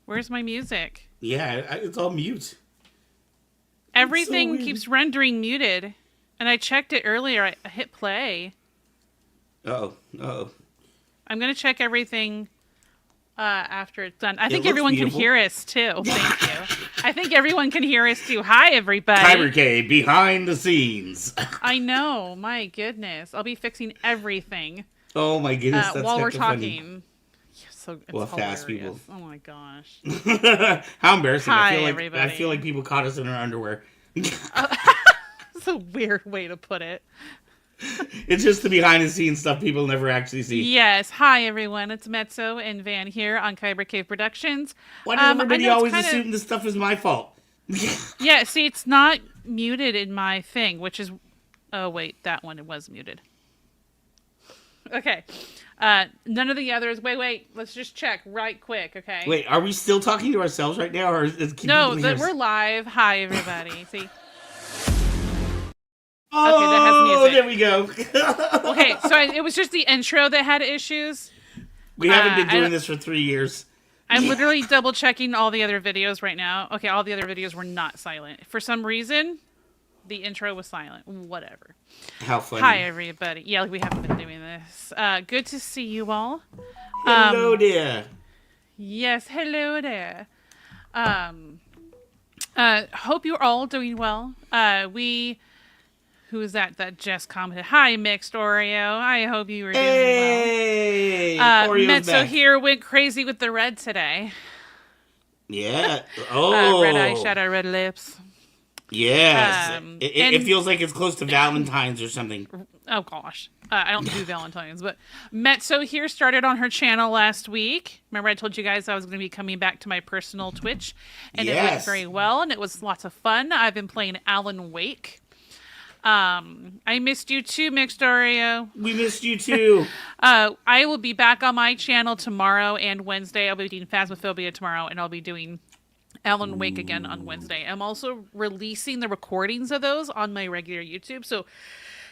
Where's my music? Yeah, it's all mute. Everything So keeps rendering muted. And I checked it earlier. I hit play. Uh-oh. I'm going to check everything after it's done. I think looks everyone beautiful. can hear us, too. Thank you. I think everyone can hear us, too. Hi, everybody. Kyber K, behind the scenes. I know. My goodness. I'll be fixing everything Oh, my goodness. That's while we're hecka talking. funny. Yeah, so it's Well, hilarious. fast people. Oh, my gosh. How embarrassing. Hi, I everybody. feel like people caught us in our underwear. That's a weird way to put it. It's just the behind the scenes stuff people never actually see. Yes. Hi, everyone. It's Mezzo and Van here on Kyber Cave Productions. Why does everybody always kinda... assume this stuff is my fault? Yeah, see, it's not muted in my thing, which is... Oh, wait. That one, it was muted. Okay. None of the others... Wait. Let's just check right quick, okay? Wait, are we still talking to ourselves right now? Or No, we're live. Hi, everybody. See? Oh, okay, that has music. There we go. Okay, so it was just the intro that had issues. We haven't been doing this for 3 years. I'm literally double checking all the other videos right now. Okay, all the other videos were not silent. For some reason, the intro was silent. Whatever. How funny. Hi, everybody. Yeah, we haven't been doing this. Good to see you all. Hello there. Yes, hello there. Hope you're all doing well. Who is that? That just commented. Hi, Mixed Oreo. I hope you were doing well. Oreo's Mezzo back. here went crazy with the red today. Yeah. Oh. Red eyeshadow, red lips. Yes. It feels like it's close to Valentine's or something. Oh, gosh. I don't do Valentine's, but Mezzo here started on her channel last week. Remember I told you guys I was going to be coming back to my personal Twitch, and it went very well, and it was lots of fun. I've been playing Alan Wake. I missed you too, Mixed Oreo. We missed you too. I will be back on my channel tomorrow and Wednesday. I'll be doing Phasmophobia tomorrow, and I'll be doing Alan Wake again on Wednesday. I'm also releasing the recordings of those on my regular YouTube, so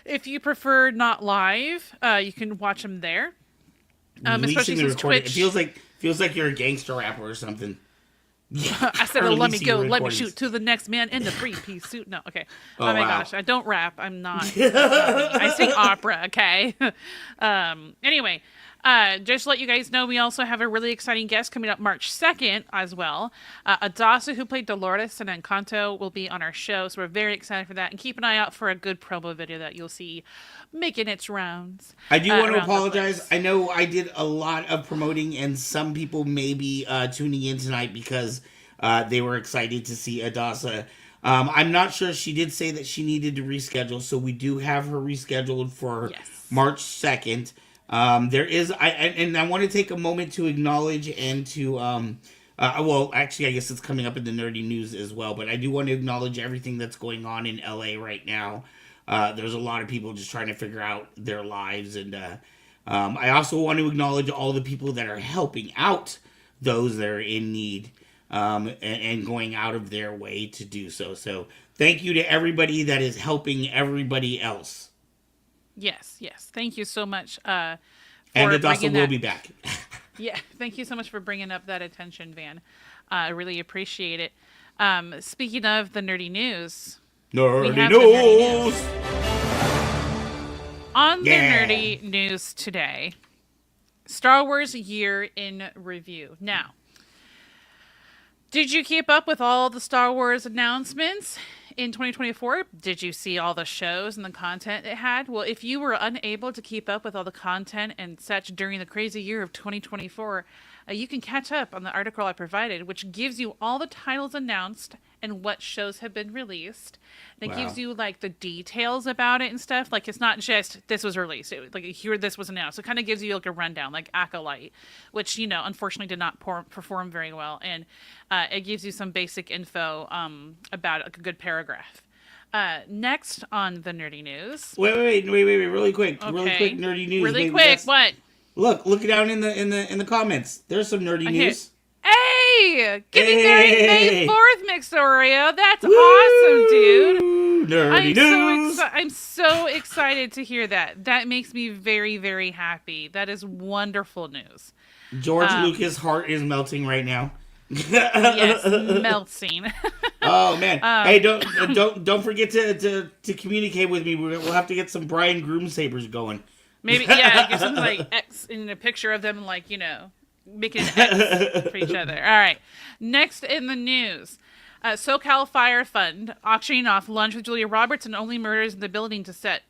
if you prefer not live, you can watch them there. Especially since Twitch. It feels like you're a gangster rapper or something. I said, let me go. Let me shoot to the next man in the three-piece suit. No, okay. Oh my gosh. I don't rap. I'm not. I sing opera, okay? Anyway, just to let you guys know, we also have a really exciting guest coming up March 2nd as well. Adasa, who played Dolores in Encanto, will be on our show, so we're very excited for that. And keep an eye out for a good promo video that you'll see making its rounds. I do want to apologize. I know I did a lot of promoting, and some people may be tuning in tonight because they were excited to see Adasa. I'm not sure. She did say that she needed to reschedule, so we do have her rescheduled for March 2nd. There is, I want to take a moment to acknowledge and to, well, actually, I guess it's coming up in the nerdy news as well, but I do want to acknowledge everything that's going on in LA right now. There's a lot of people just trying to figure out their lives, and I also want to acknowledge all the people that are helping out those that are in need, and going out of their way to do so. So thank you to everybody that is helping everybody else. Yes. Thank you so much. And Adasa will be back. Yeah, thank you so much for bringing up that attention, Van. I really appreciate it. Speaking of the nerdy news. Nerdy news! On the nerdy news today, Star Wars Year in Review. Now, did you keep up with all the Star Wars announcements in 2024? Did you see all the shows and the content it had? Well, if you were unable to keep up with all the content and such during the crazy year of 2024, you can catch up on the article I provided, which gives you all the titles announced and what shows have been released. And it gives you like the details about it and stuff. Like it's not just this was released. Like here this was announced. It kind of gives you like a rundown, like Acolyte, which unfortunately did not perform very well. And it gives you some basic info about like a good paragraph. Next on the nerdy news. Wait, really quick. Okay. Really quick nerdy news. Really quick, what? Look down in the comments. There's some nerdy news. Hey! Getting married May 4th, Mixed Oreo. That's awesome, dude. Nerdy news. I'm so excited to hear that. That makes me very, very happy. That is wonderful news. George Lucas' heart is melting right now. Yes, melting. Oh man! Hey, don't forget to communicate with me. We'll have to get some Brian Groom sabers going. Maybe, yeah, get something like X in a picture of them, like, making an X for each other. All right. Next in the news. SoCal Fire Fund auctioning off lunch with Julia Roberts and only murders in the building to set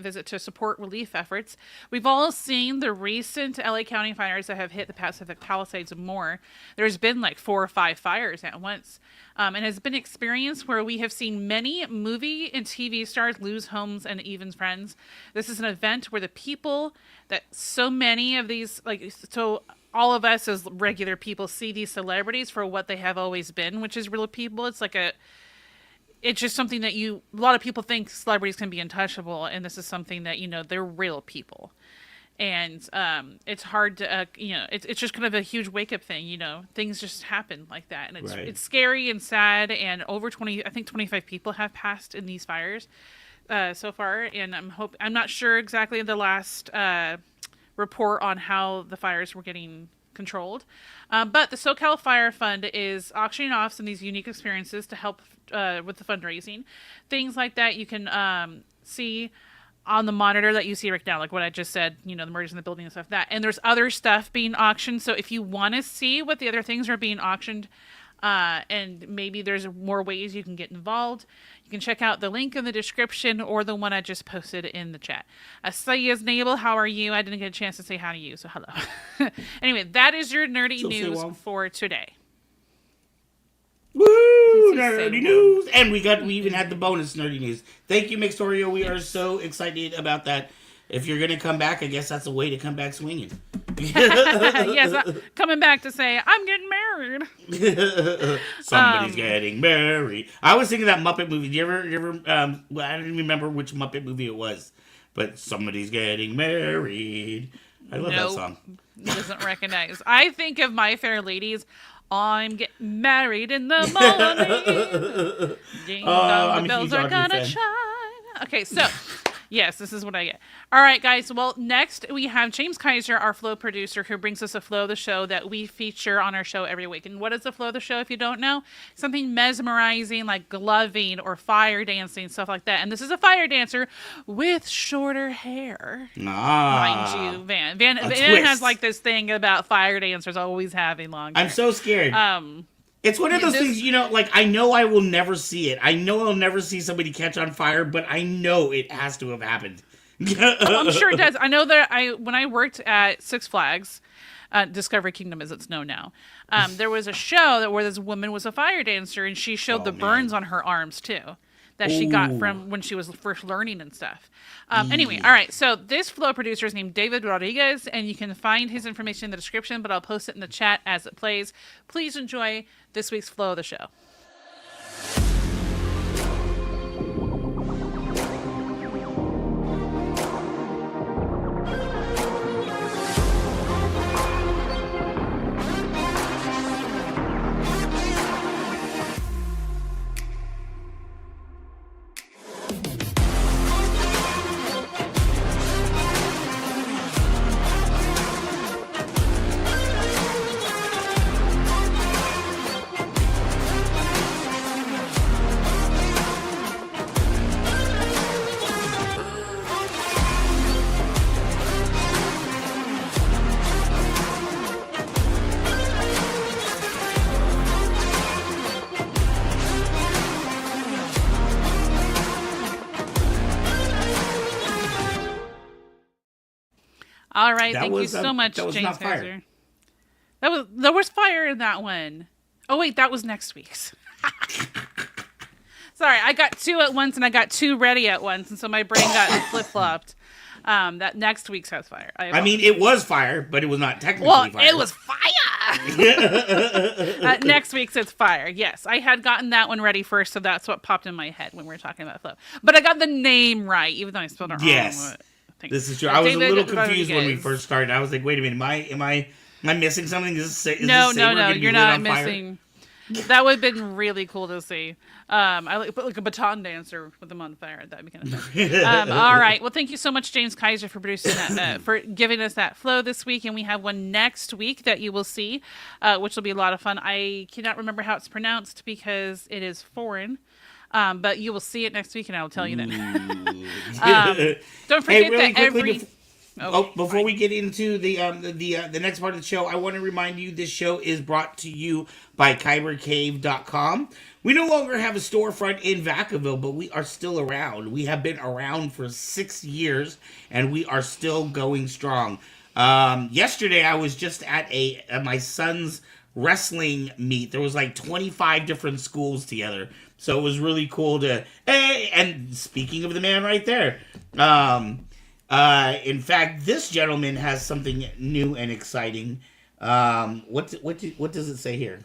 visit to support relief efforts. We've all seen the recent LA County fires that have hit the Pacific Palisades and more. There's been like 4 or 5 fires at once. And has been experience where we have seen many movie and TV stars lose homes and even friends. This is an event where the people that so many of these, all of us as regular people see these celebrities for what they have always been, which is real people. It's just something that a lot of people think celebrities can be untouchable. And this is something that, they're real people. And it's hard to, it's just kind of a huge wake up thing, things just happen like that. And it's scary and sad. And over 25 people have passed in these fires so far. And I'm not sure exactly the last report on how the fires were getting controlled. But the SoCal Fire Fund is auctioning off some of these unique experiences to help with the fundraising. Things like that you can see on the monitor that you see right now, like what I just said, the murders in the building and stuff like that. And there's other stuff being auctioned. So if you want to see what the other things are being auctioned, and maybe there's more ways you can get involved, you can check out the link in the description or the one I just posted in the chat. Sayyiz Nabel, how are you? I didn't get a chance to say hi to you, so hello. Anyway, that is your nerdy news for today. Woo! Nerdy news! And we even had the bonus nerdy news. Thank you, Mixtorio. We are so excited about that. If you're going to come back, I guess that's a way to come back swinging. Yes, coming back to say, I'm getting married. Somebody's getting married. I was thinking that Muppet movie. Do you ever I don't even remember which Muppet movie it was, but somebody's getting married. I love that song. Doesn't recognize. I think of My Fair Ladies. I'm getting married in the morning. Ding dong, the bells are gonna chime. Okay, so yes, this is what I get. All right, guys. Well, next we have James Kaiser, our flow producer, who brings us a flow of the show that we feature on our show every week. And what is the flow of the show, if you don't know? Something mesmerizing like gloving or fire dancing, stuff like that. And this is a fire dancer with shorter hair. Mind you, Van has like this thing about fire dancers always having long hair. I'm so scared. It's one of those things, I know I will never see it. I know I'll never see somebody catch on fire, but I know it has to have happened. I'm sure it does. I know that when I worked at Six Flags, Discovery Kingdom as it's known now, there was a show where this woman was a fire dancer, and she showed burns on her arms, too, that she got from when she was first learning and stuff. Anyway, all right, so this flow producer is named David Rodriguez, and you can find his information in the description, but I'll post it in the chat as it plays. Please enjoy this week's flow of the show. All right, thank you so much, James Kaiser. There was fire in that one. Oh wait, that was next week's. Sorry, I got 2 at once and I got 2 ready at once, and so my brain got flip flopped. That next week's has fire. I mean, it was fire, but it was not technically fire. It was fire. Next week's it's fire. Yes, I had gotten that one ready first, so that's what popped in my head when we were talking about flow. But I got the name right, even though I spelled it wrong. Yes. This is true. I was a little confused when we first started. I was like, "Wait a minute, am I missing something? No, you're not missing. That would have been really cool to see. I like a baton dancer with them on fire. That'd be kind of fun. All right. Well, thank you so much, James Kaiser, for producing that, for giving us that flow this week. And we have one next week that you will see, which will be a lot of fun. I cannot remember how it's pronounced because it is foreign. But you will see it next week, and I will tell you then. Don't forget that every. Before we get into the next part of the show, I want to remind you this show is brought to you by KyberCave.com. We no longer have a storefront in Vacaville, but we are still around. We have been around for 6 years, and we are still going strong. Yesterday, I was just at my son's wrestling meet. There was like 25 different schools together, so it was really cool to. Hey, and speaking of the man right there, in fact, this gentleman has something new and exciting. What does it say here?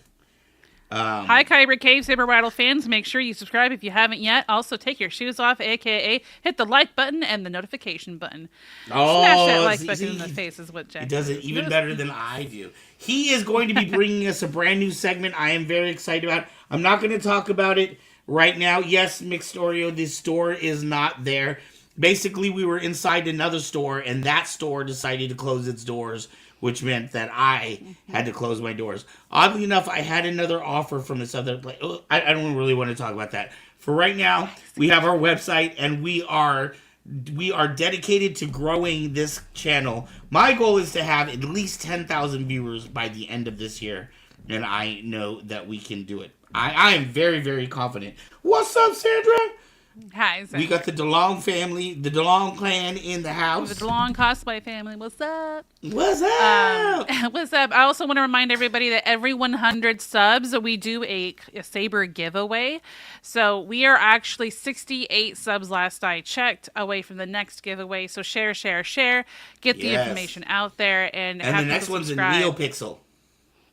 Hi, Kyber Cave Saber Rattle fans. Make sure you subscribe if you haven't yet. Also, take your shoes off, aka hit the like button and the notification button. Smash that like button in the face is what Jack does it even better than I do. He is going to be bringing us a brand new segment I am very excited about. I'm not going to talk about it right now. Yes, Mixed Oreo, this store is not there. Basically, we were inside another store, and that store decided to close its doors, which meant that I had to close my doors. Oddly enough, I had another offer from this other place. I don't really want to talk about that. For right now, we have our website, and we are dedicated to growing this channel. My goal is to have at least 10,000 viewers by the end of this year, and I know that we can do it. I am very, very confident. What's up, Sandra? Hi, Sandra. We got the DeLong family, the DeLong clan in the house. The DeLong cosplay family. What's up? What's up? What's up? I also want to remind everybody that every 100 subs, we do a Saber giveaway. So we are actually 68 subs last I checked away from the next giveaway. So share. Get the information out there. And the next one's subscribe. a NeoPixel.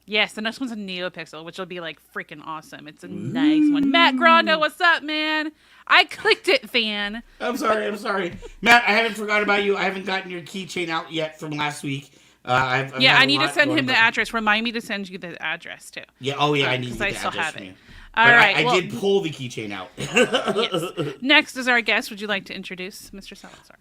Yes, the next one's a NeoPixel, which will be like freaking awesome. It's a nice one. Matt Grondo, what's up, man? I clicked it, fan. I'm sorry. Matt, I haven't forgot about you. I haven't gotten your keychain out yet from last week. I need to send him the address. Remind me to send you the address, too. Yeah, I need to get the address from you. All right. I did pull the keychain out. Yes. Next is our guest. Would you like to introduce Mr. Salazar?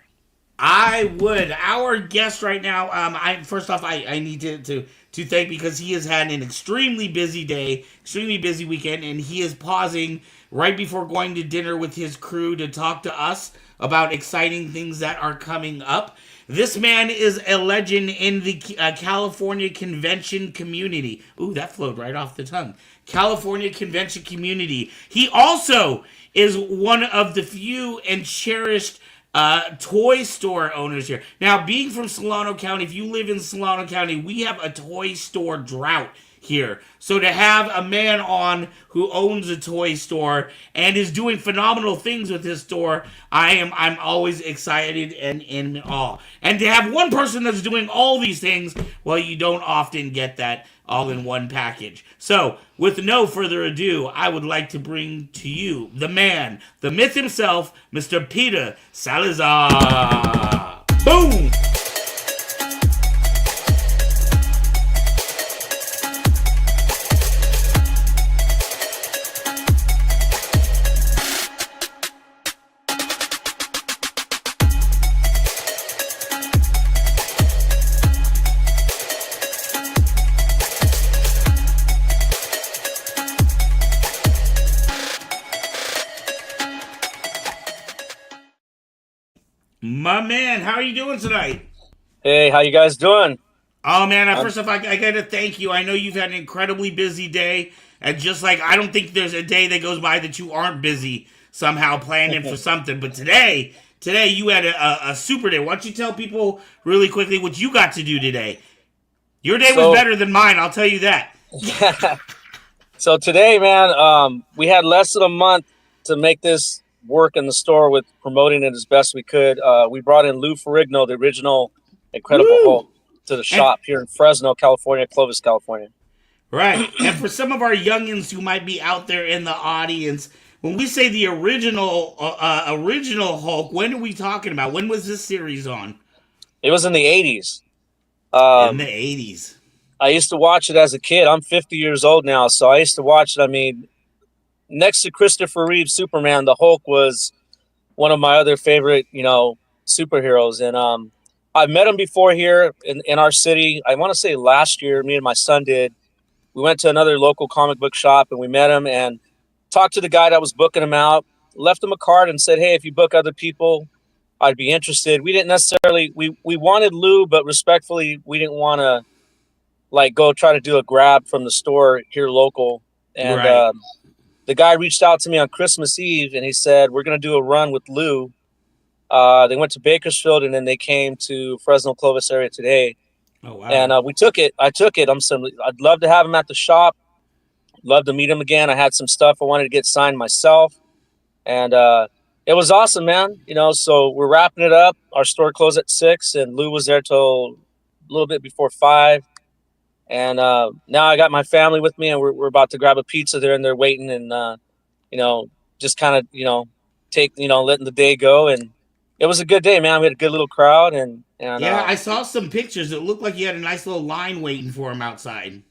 I would. Our guest right now, first off, I need to thank, because he has had an extremely busy day, extremely busy weekend, and he is pausing right before going to dinner with his crew to talk to us about exciting things that are coming up. This man is a legend in the California convention community. Ooh, that flowed right off the tongue. California convention community. He also is one of the few and cherished toy store owners here. Now, being from Solano County, if you live in Solano County, we have a toy store drought here. So to have a man on who owns a toy store and is doing phenomenal things with his store, I'm always excited and in awe. And to have one person that's doing all these things, well, you don't often get that all in one package. So, with no further ado, I would like to bring to you the man, the myth himself, Mr. Peter Salazar. Boom! My man, how are you doing tonight? Hey, how you guys doing? Oh, man, first off, I got to thank you. I know you've had an incredibly busy day, and just like, I don't think there's a day that goes by that you aren't busy somehow planning for something, but today you had a super day. Why don't you tell people really quickly what you got to do today? Your day was better than mine, I'll tell you that. So today, man, we had less than a month to make this work in the store with promoting it as best we could. We brought in Lou Ferrigno, the original Incredible Hulk, to the shop here in Fresno, California, Clovis, California. Right. And for some of our youngins who might be out there in the audience, when we say the original Hulk, when are we talking about? When was this series on? It was in the 80s. In the 80s. I used to watch it as a kid. I'm 50 years old now, so I used to watch it. I mean, next to Christopher Reeve Superman, the Hulk was one of my other favorite, superheroes. And I've met him before here in our city. I want to say last year, me and my son did. We went to another local comic book shop and we met him and talked to the guy that was booking him out, left him a card and said, hey, if you book other people, I'd be interested. We didn't necessarily, we wanted Lou, but respectfully, we didn't want to like go try to do a grab from the store here local. And Right. the guy reached out to me on Christmas Eve and he said, we're going to do a run with Lou. They went to Bakersfield and then they came to Fresno Clovis area today. Oh wow. And we took it. I took it. I'd love to have him at the shop. Love to meet him again. I had some stuff I wanted to get signed myself. And it was awesome, man. So we're wrapping it up. Our store closed at 6 and Lou was there till a little bit before 5. And now I got my family with me and we're about to grab a pizza there and they're waiting and, just kind of, letting the day go. And it was a good day, man. We had a good little crowd and yeah, I saw some pictures. It looked like you had a nice little line waiting for him outside.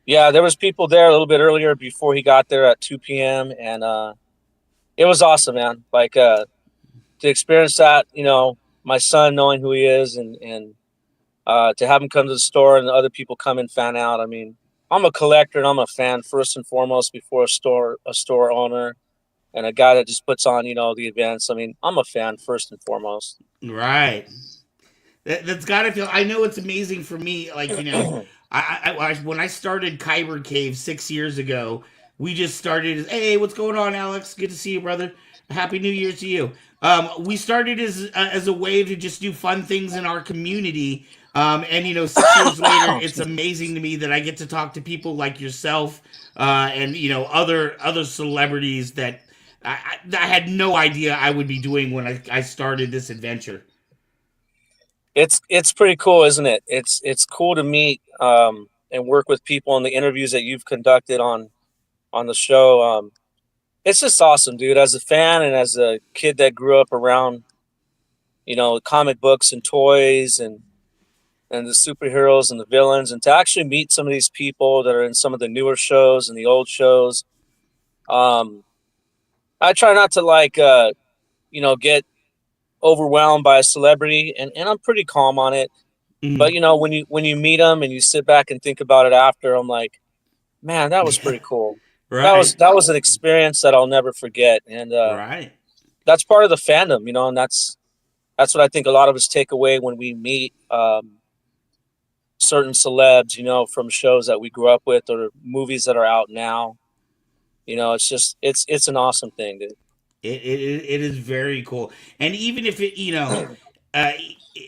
yeah, there was people there a little bit earlier before he got there at 2 p.m. And it was awesome, man. Like to experience that, my son knowing who he is and to have him come to the store and the other people come and fan out. I mean, I'm a collector and I'm a fan first and foremost before a store owner and a guy that just puts on, the events. I mean, I'm a fan first and foremost. Right. That's gotta feel. I know it's amazing for me. Like when I started Kyber Cave 6 years ago, we just started as, hey, what's going on, Alex? Good to see you, brother. Happy New Year to you. We started as a way to just do fun things in our community. And 6 years later, it's amazing to me that I get to talk to people like yourself, and other celebrities that I had no idea I would be doing when I started this adventure. It's pretty cool, isn't it? It's cool to meet and work with people in the interviews that you've conducted on the show. It's just awesome, dude. As a fan and as a kid that grew up around, comic books and toys and the superheroes and the villains, and to actually meet some of these people that are in some of the newer shows and the old shows. I try not to get overwhelmed by a celebrity and I'm pretty calm on it. Mhm. But when you meet them and you sit back and think about it after, I'm like, man, that was pretty cool. Right. That was an experience that I'll never forget. And Right. that's part of the fandom, and that's what I think a lot of us take away when we meet certain celebs, from shows that we grew up with or movies that are out now. It's just it's an awesome thing, dude. It is very cool, and even if it uh,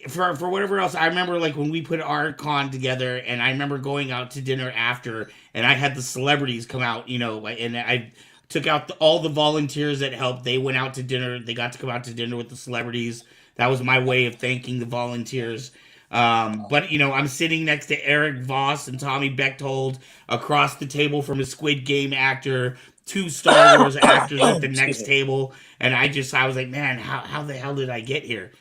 for whatever else, I remember like when we put our con together, and I remember going out to dinner after, and I had the celebrities come out, and I took out all the volunteers that helped. They went out to dinner. They got to come out to dinner with the celebrities. That was my way of thanking the volunteers. But I'm sitting next to Eric Voss and Tommy Bechtold across the table from a Squid Game actor, two Star Wars actors at the next table, and I was like, man, how the hell did I get here?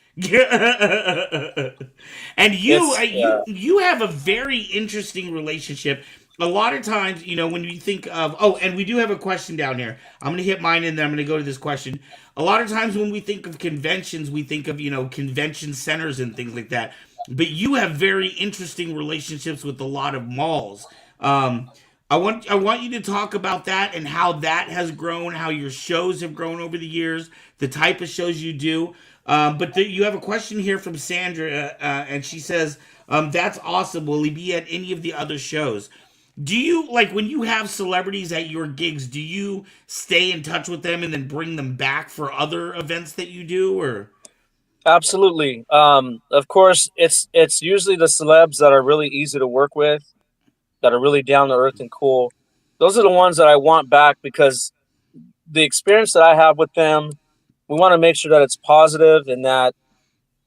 And you have a very interesting relationship. A lot of times, when you think of, and we do have a question down here. I'm gonna hit mine and then I'm gonna go to this question. A lot of times when we think of conventions, we think of convention centers and things like that. But you have very interesting relationships with a lot of malls. I want you to talk about that and how that has grown, how your shows have grown over the years, the type of shows you do. But you have a question here from Sandra, and she says, "That's awesome. Will he be at any of the other shows?" Do you like when you have celebrities at your gigs? Do you stay in touch with them and then bring them back for other events that you do, or? Absolutely. Of course, it's usually the celebs that are really easy to work with, that are really down to earth and cool. Those are the ones that I want back because the experience that I have with them, we want to make sure that it's positive and that,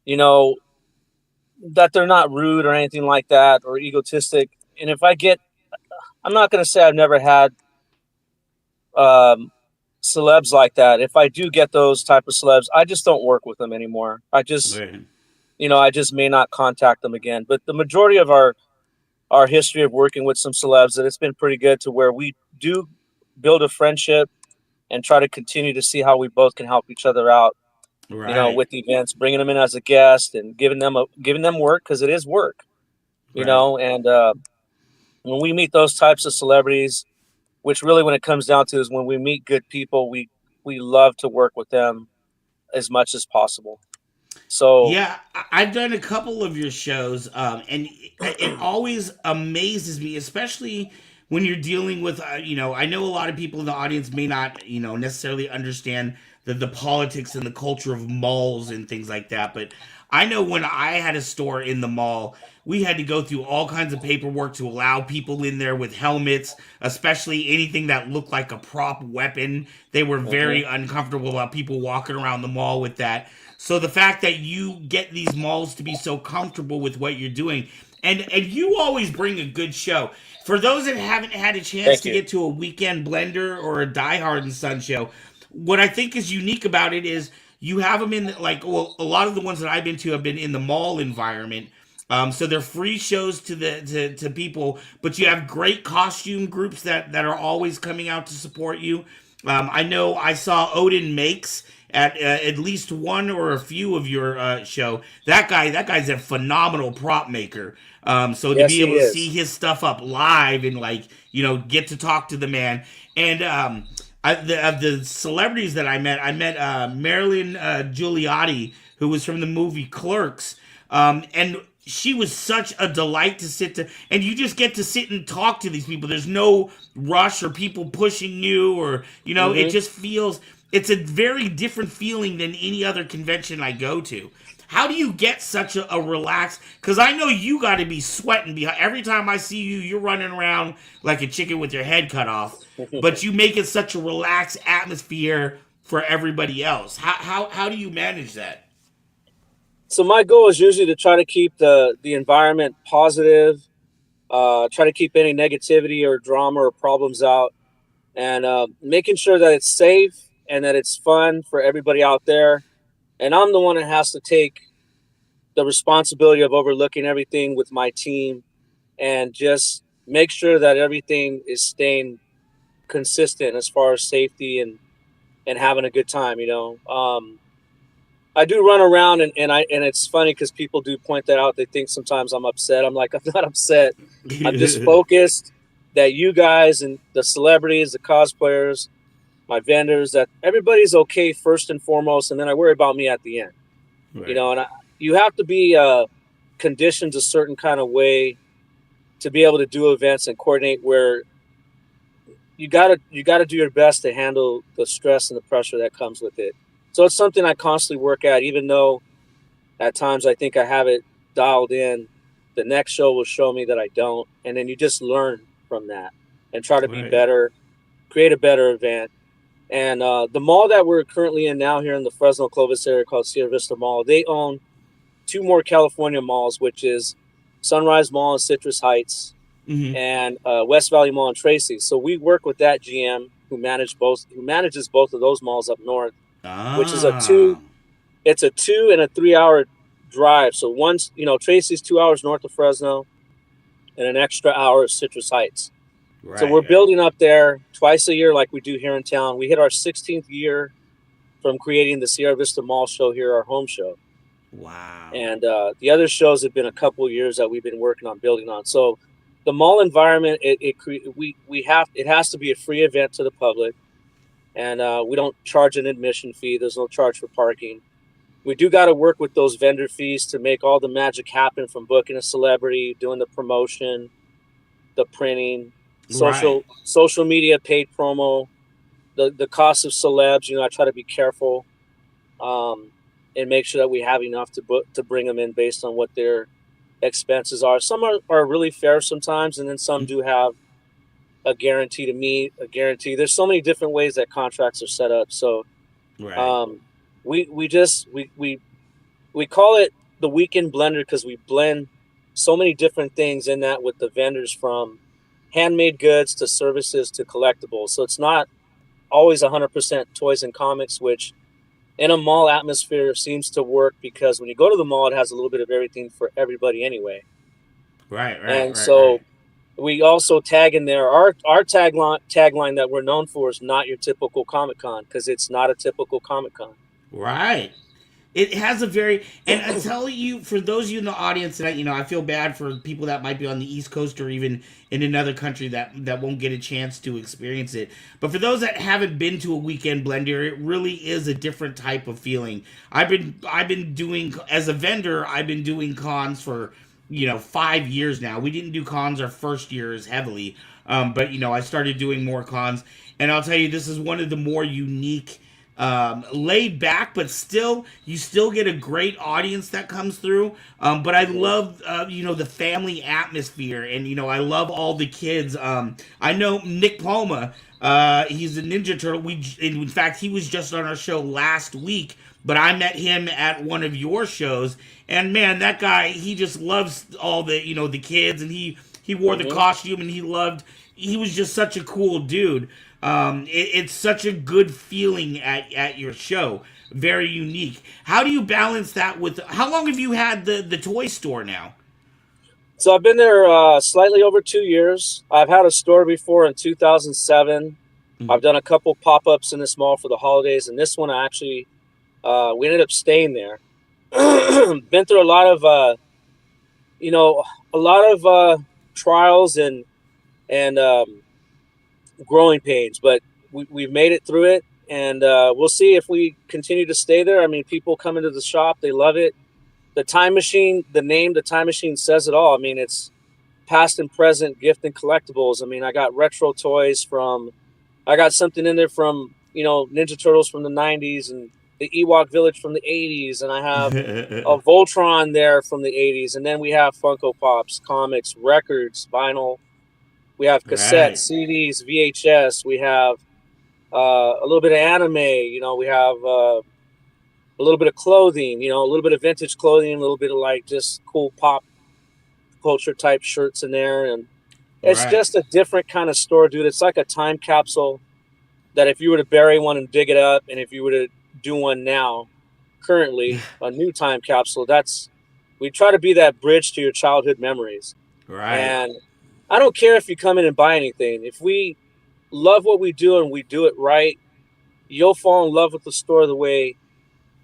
that they're not rude or anything like that or egotistic. And I'm not going to say I've never had celebs like that. If I do get those type of celebs, I just don't work with them anymore. I just, Right. I just may not contact them again. But the majority of our our history of working with some celebs that it's been pretty good to where we do build a friendship and try to continue to see how we both can help each other out, Right. with the events, bringing them in as a guest and giving them work because it is work, Right. and when we meet those types of celebrities, which really when it comes down to is when we meet good people, we love to work with them as much as possible. So Yeah, I've done a couple of your shows, and it always amazes me, especially when you're dealing with, I know a lot of people in the audience may not, necessarily understand the politics and the culture of malls and things like that, but I know when I had a store in the mall, we had to go through all kinds of paperwork to allow people in there with helmets, especially anything that looked like a prop weapon. They were mhm. very uncomfortable about people walking around the mall with that. So the fact that you get these malls to be so comfortable with what you're doing, and you always bring a good show. For those that haven't had a chance Thank to you. get to a Weekend Blender or a Diehard and Son show, what I think is unique about it is you have them in well, a lot of the ones that I've been to have been in the mall environment. So they're free shows to people, but you have great costume groups that are always coming out to support you. I know I saw Odin Makes at least one or a few of your show. That guy's a phenomenal prop maker. So to Yes, be he able to see is. his stuff up live and get to talk to the man. And of the celebrities that I met Marilyn Giuliani, who was from the movie Clerks, and she was such a delight to sit to, and you just get to sit and talk to these people. There's no rush or people pushing you, or it Hmm. just feels, it's a very different feeling than any other convention I go to. How do you get such a relaxed? Because I know you got to be sweating behind. Every time I see you, you're running around like a chicken with your head cut off. But you make it such a relaxed atmosphere for everybody else. How do you manage that? So my goal is usually to try to keep the environment positive, try to keep any negativity or drama or problems out, and making sure that it's safe and that it's fun for everybody out there. And I'm the one that has to take the responsibility of overlooking everything with my team and just make sure that everything is staying consistent as far as safety and having a good time. I do run around and it's funny because people do point that out. They think sometimes I'm upset. I'm like, I'm not upset. I'm just focused that you guys and the celebrities, the cosplayers, my vendors, that everybody's okay first and foremost, and then I worry about me at the end. Right. And you have to be conditioned a certain kind of way to be able to do events and coordinate where you gotta do your best to handle the stress and the pressure that comes with it. So it's something I constantly work at, even though at times I think I have it dialed in. The next show will show me that I don't, and then you just learn from that and try to be Right. better, create a better event. And the mall that we're currently in now here in the Fresno Clovis area called Sierra Vista Mall, they own two more California malls, which is Sunrise Mall in Citrus Heights Hmm. and West Valley Mall in Tracy. So we work with that GM who manages both of those malls up north, which is Ah. it's a 2 and a 3 hour drive. So once Tracy's 2 hours north of Fresno and an extra hour of Citrus Heights. So we're Right. Right. building up there twice a year like we do here in town. We hit our 16th year from creating the Sierra Vista Mall show here, our home show. Wow. And the other shows have been a couple of years that we've been working on building on. So the mall environment, it has to be a free event to the public, and we don't charge an admission fee. There's no charge for parking. We do got to work with those vendor fees to make all the magic happen, from booking a celebrity, doing the promotion, the printing, Right. social media, paid promo, the cost of celebs. I try to be careful, um, and make sure that we have enough to bring them in based on what their expenses are. Some are really fair sometimes, and then some do have a guarantee to meet, a guarantee. There's so many different ways that contracts are set up. So Right. um, we just we call it the weekend blender because we blend so many different things in that with the vendors, from handmade goods to services to collectibles. So it's not always 100% toys and comics, which in a mall atmosphere seems to work because when you go to the mall, it has a little bit of everything for everybody anyway. And so we also tag in there our tagline that we're known for is not your typical Comic Con, because it's not a typical Comic Con. Right. It has a very, and I tell you, for those of you in the audience tonight, I feel bad for people that might be on the East Coast or even in another country that won't get a chance to experience it. But for those that haven't been to a weekend blender, it really is a different type of feeling. I've been doing, as a vendor, I've been doing cons for 5 years now. We didn't do cons our first year as heavily, but I started doing more cons, and I'll tell you, this is one of the more unique, laid back, but you still get a great audience that comes through. But I love, the family atmosphere, and I love all the kids. I know Nick Palma. He's a Ninja Turtle. In fact, he was just on our show last week. But I met him at one of your shows, and man, that guy, he just loves all the kids, and he wore the costume, and he was just such a cool dude. It's such a good feeling at your show. Very unique. How do you balance that with? How long have you had the toy store now? So I've been there slightly over 2 years. I've had a store before in 2007. I've done a couple pop-ups in this mall for the holidays, and this one I actually we ended up staying there. Been through a lot of trials and growing pains, but we've made it through it, and we'll see if we continue to stay there. I mean, people come into the shop, they love it. The Time Machine, the name, the Time Machine says it all. I mean, it's past and present gift and collectibles. I mean, I got retro toys I got something in there from, Ninja Turtles from the 90s and the Ewok Village from the 80s. And I have a Voltron there from the 80s. And then we have Funko Pops, comics, records, vinyl. We have cassettes, CDs, VHS. We have a little bit of anime. We have a little bit of clothing, a little bit of vintage clothing, a little bit of like just cool pop culture type shirts in there. And it's just a different kind of store, dude. It's like a time capsule that if you were to bury one and dig it up, and if you were to do one now, currently, a new time capsule, we try to be that bridge to your childhood memories. And I don't care if you come in and buy anything. If we love what we do and we do it right, you'll fall in love with the store the way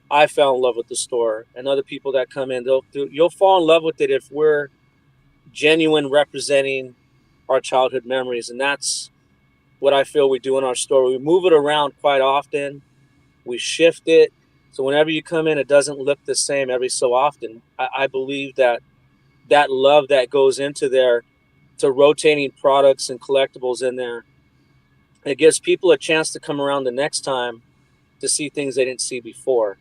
I fell in love with the store, and other people that come in, you'll fall in love with it if we're genuine representing our childhood memories. And that's what I feel we do in our store. We move it around quite often. We shift it. So whenever you come in, it doesn't look the same every so often. I believe that love that goes into there to rotating products and collectibles in there, it gives people a chance to come around the next time to see things they didn't see before.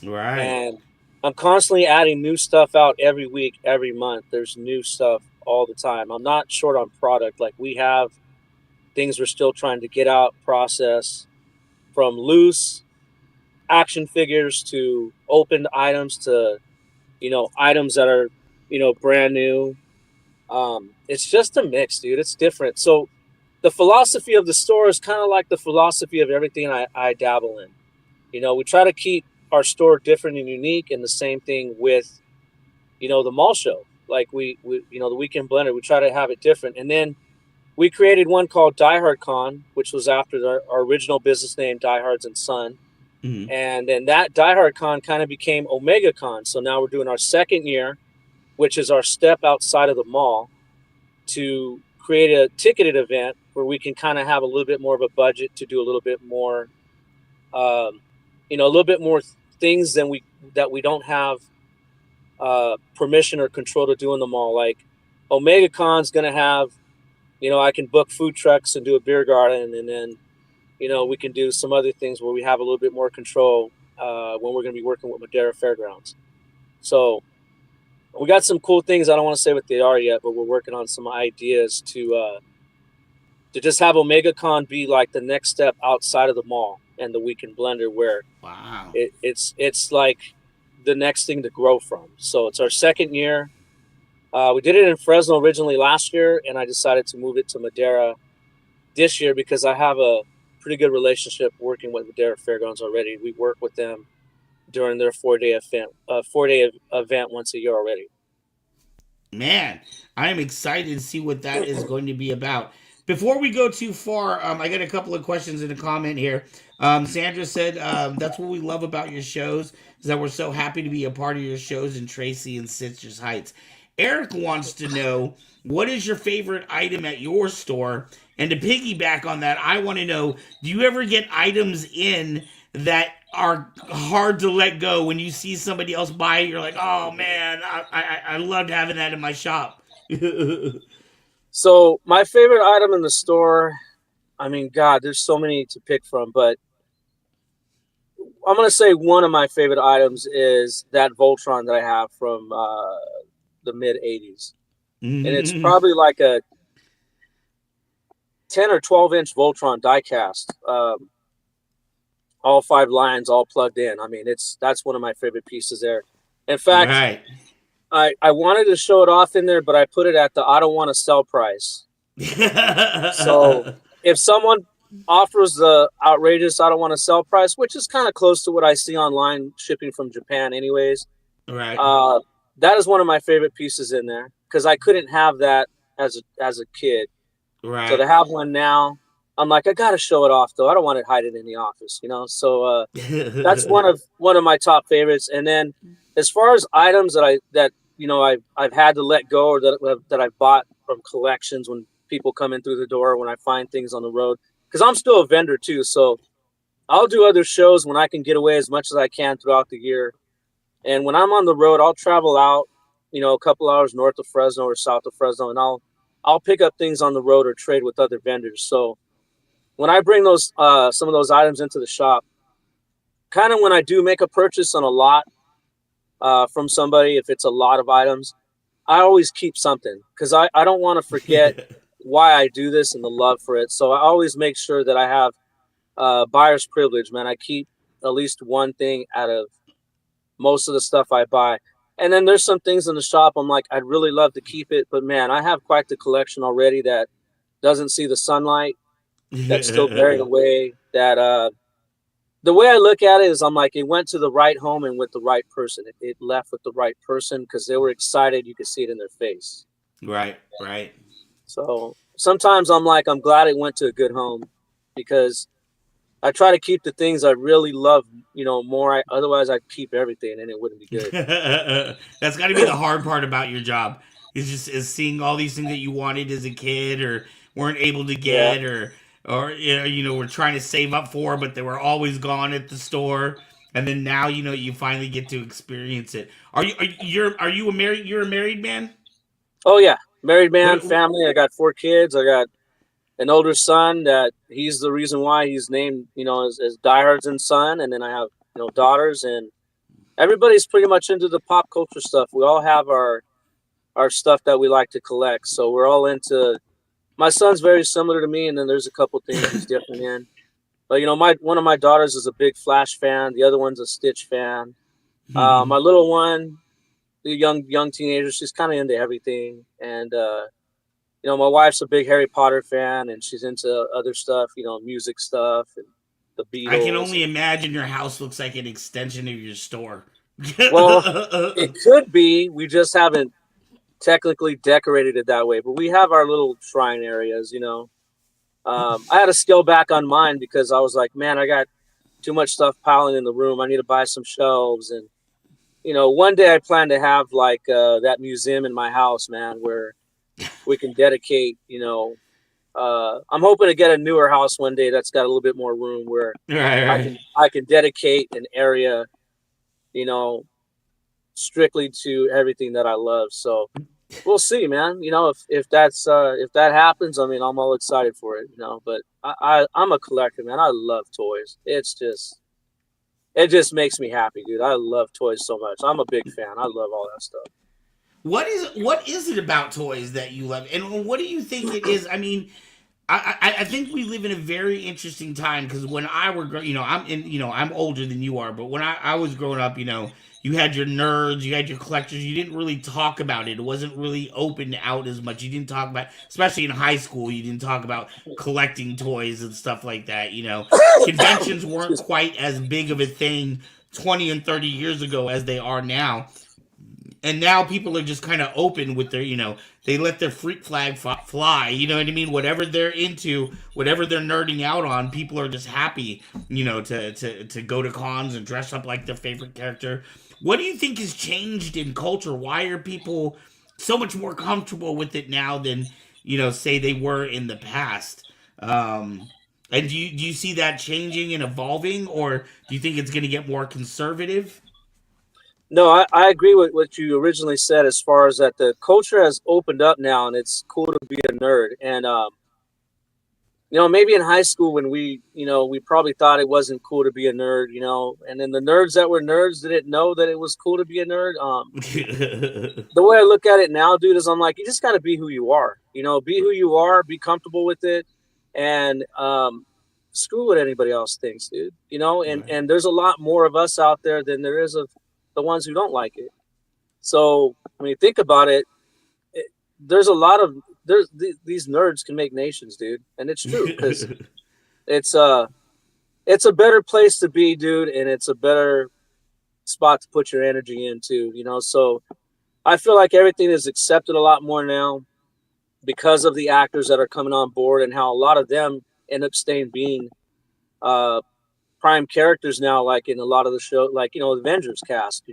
And I'm constantly adding new stuff out every week, every month. There's new stuff all the time. I'm not short on product. Like, we have things we're still trying to get out, process, from loose action figures to opened items to, items that are, brand new. It's just a mix, dude. It's different. So the philosophy of the store is kind of like the philosophy of everything I dabble in. We try to keep our store different and unique, and the same thing with, the mall show. Like we the Weekend Blender, we try to have it different. And then we created one called Diehard Con, which was after our original business name, Diehardz Son. And then that Diehard Con kind of became Omega Con. So now we're doing our second year, which is our step outside of the mall to create a ticketed event where we can kind of have a little bit more of a budget to do a little bit more, a little bit more things that we don't have permission or control to do in the mall. Like Omega Con's going to have, I can book food trucks and do a beer garden, and then, we can do some other things where we have a little bit more control when we're going to be working with Madera Fairgrounds. So we got some cool things. I don't want to say what they are yet, but we're working on some ideas to just have Omega Con be like the next step outside of the mall and the Weekend Blender, where it's like the next thing to grow from. So it's our second year. We did it in Fresno originally last year, and I decided to move it to Madera this year because I have a pretty good relationship working with Madera Fairgrounds already. We work with them during their 4-day event once a year already. Man, I am excited to see what that is going to be about. Before we go too far, I got a couple of questions in a comment here. Sandra said, that's what we love about your shows, is that we're so happy to be a part of your shows in Tracy and Citrus Heights. Eric wants to know, what is your favorite item at your store? And to piggyback on that, I want to know, do you ever get items in that are hard to let go when you see somebody else buy it? You're like, oh man, I loved having that in my shop. So my favorite item in the store, I mean, God, there's so many to pick from, but I'm gonna say one of my favorite items is that Voltron that I have from the mid '80s, and it's probably like a 10 or 12-inch Voltron diecast. All 5 lines all plugged in. I mean, that's one of my favorite pieces there. In fact, Right. I wanted to show it off in there, but I put it at the I don't want to sell price. So if someone offers the outrageous I don't want to sell price, which is kind of close to what I see online shipping from Japan anyways, Right. that is one of my favorite pieces in there because I couldn't have that as a kid. Right. So to have one now, I'm like, I gotta show it off though. I don't want to hide it in the office, you know. So that's one of my top favorites. And then as far as items that I've had to let go or that I've bought from collections when people come in through the door, when I find things on the road, because I'm still a vendor too. So I'll do other shows when I can get away as much as I can throughout the year. And when I'm on the road, I'll travel out, a couple hours north of Fresno or south of Fresno, and I'll pick up things on the road or trade with other vendors. So when I bring those some of those items into the shop, kind of when I do make a purchase on a lot from somebody, if it's a lot of items, I always keep something because I don't want to forget why I do this and the love for it. So I always make sure that I have buyer's privilege, man. I keep at least one thing out of most of the stuff I buy. And then there's some things in the shop I'm like, I'd really love to keep it, but man, I have quite the collection already that doesn't see the sunlight, that's still buried away. That the way I look at it is I'm like, it went to the right home and with the right person. It left with the right person because they were excited. You could see it in their face. Right. Right. So sometimes I'm like, I'm glad it went to a good home because I try to keep the things I really love, more. Otherwise, I'd keep everything and it wouldn't be good. That's got to be the hard part about your job. Is seeing all these things that you wanted as a kid or weren't able to Yeah. get or were trying to save up for, but they were always gone at the store. And then now you finally get to experience it. Are you a married man? Oh yeah, married man, What? family. I got 4 kids. I got an older son that he's the reason why he's named, as Diehardz Son. And then I have, daughters, and everybody's pretty much into the pop culture stuff. We all have our stuff that we like to collect. So we're all into, my son's very similar to me. And then there's a couple things he's different in, but one of my daughters is a big Flash fan. The other one's a Stitch fan. My little one, the young teenager, she's kind of into everything. And, my wife's a big Harry Potter fan, and she's into other stuff, music stuff and the Beatles. I can only imagine your house looks like an extension of your store. Well, it could be. We just haven't technically decorated it that way, but we have our little shrine areas. I had to scale back on mine because I was like, man, I got too much stuff piling in the room. I need to buy some shelves, and one day I plan to have like that museum in my house, man, where we can dedicate, I'm hoping to get a newer house one day that's got a little bit more room where Right. I can dedicate an area, strictly to everything that I love. So we'll see, man. If that happens, I mean, I'm all excited for it, but I'm a collector, man. I love toys. It just makes me happy, dude. I love toys so much. I'm a big fan. I love all that stuff. What is it about toys that you love, and what do you think it is? I mean, I think we live in a very interesting time because when I were I'm older than you are, but when I was growing up, you had your nerds, you had your collectors. You didn't really talk about it. It wasn't really opened out as much. You didn't talk about, especially in high school, you didn't talk about collecting toys and stuff like that. Conventions weren't quite as big of a thing 20 and 30 years ago as they are now. and now people are just kind of open with their, they let their freak flag fly. You know what I mean? Whatever they're into, whatever they're nerding out on, people are just happy, to go to cons and dress up like their favorite character. What do you think has changed in culture? Why are people so much more comfortable with it now than, say they were in the past? And do you see that changing and evolving, or do you think it's going to get more conservative? No, I agree with what you originally said as far as that the culture has opened up now and it's cool to be a nerd. And, maybe in high school when we probably thought it wasn't cool to be a nerd, and then the nerds that were nerds didn't know that it was cool to be a nerd. The way I look at it now, dude, is I'm like, you just got to be who you are, be who you are, be comfortable with it. And, screw what anybody else thinks, dude, Right. and there's a lot more of us out there than there is of the ones who don't like it. So when you think about it, there's a lot of these nerds can make nations, dude, and it's true because it's it's a better place to be, dude, and it's a better spot to put your energy into, So I feel like everything is accepted a lot more now because of the actors that are coming on board and how a lot of them end up staying being uh, prime characters now, like in a lot of the show, like Avengers cast,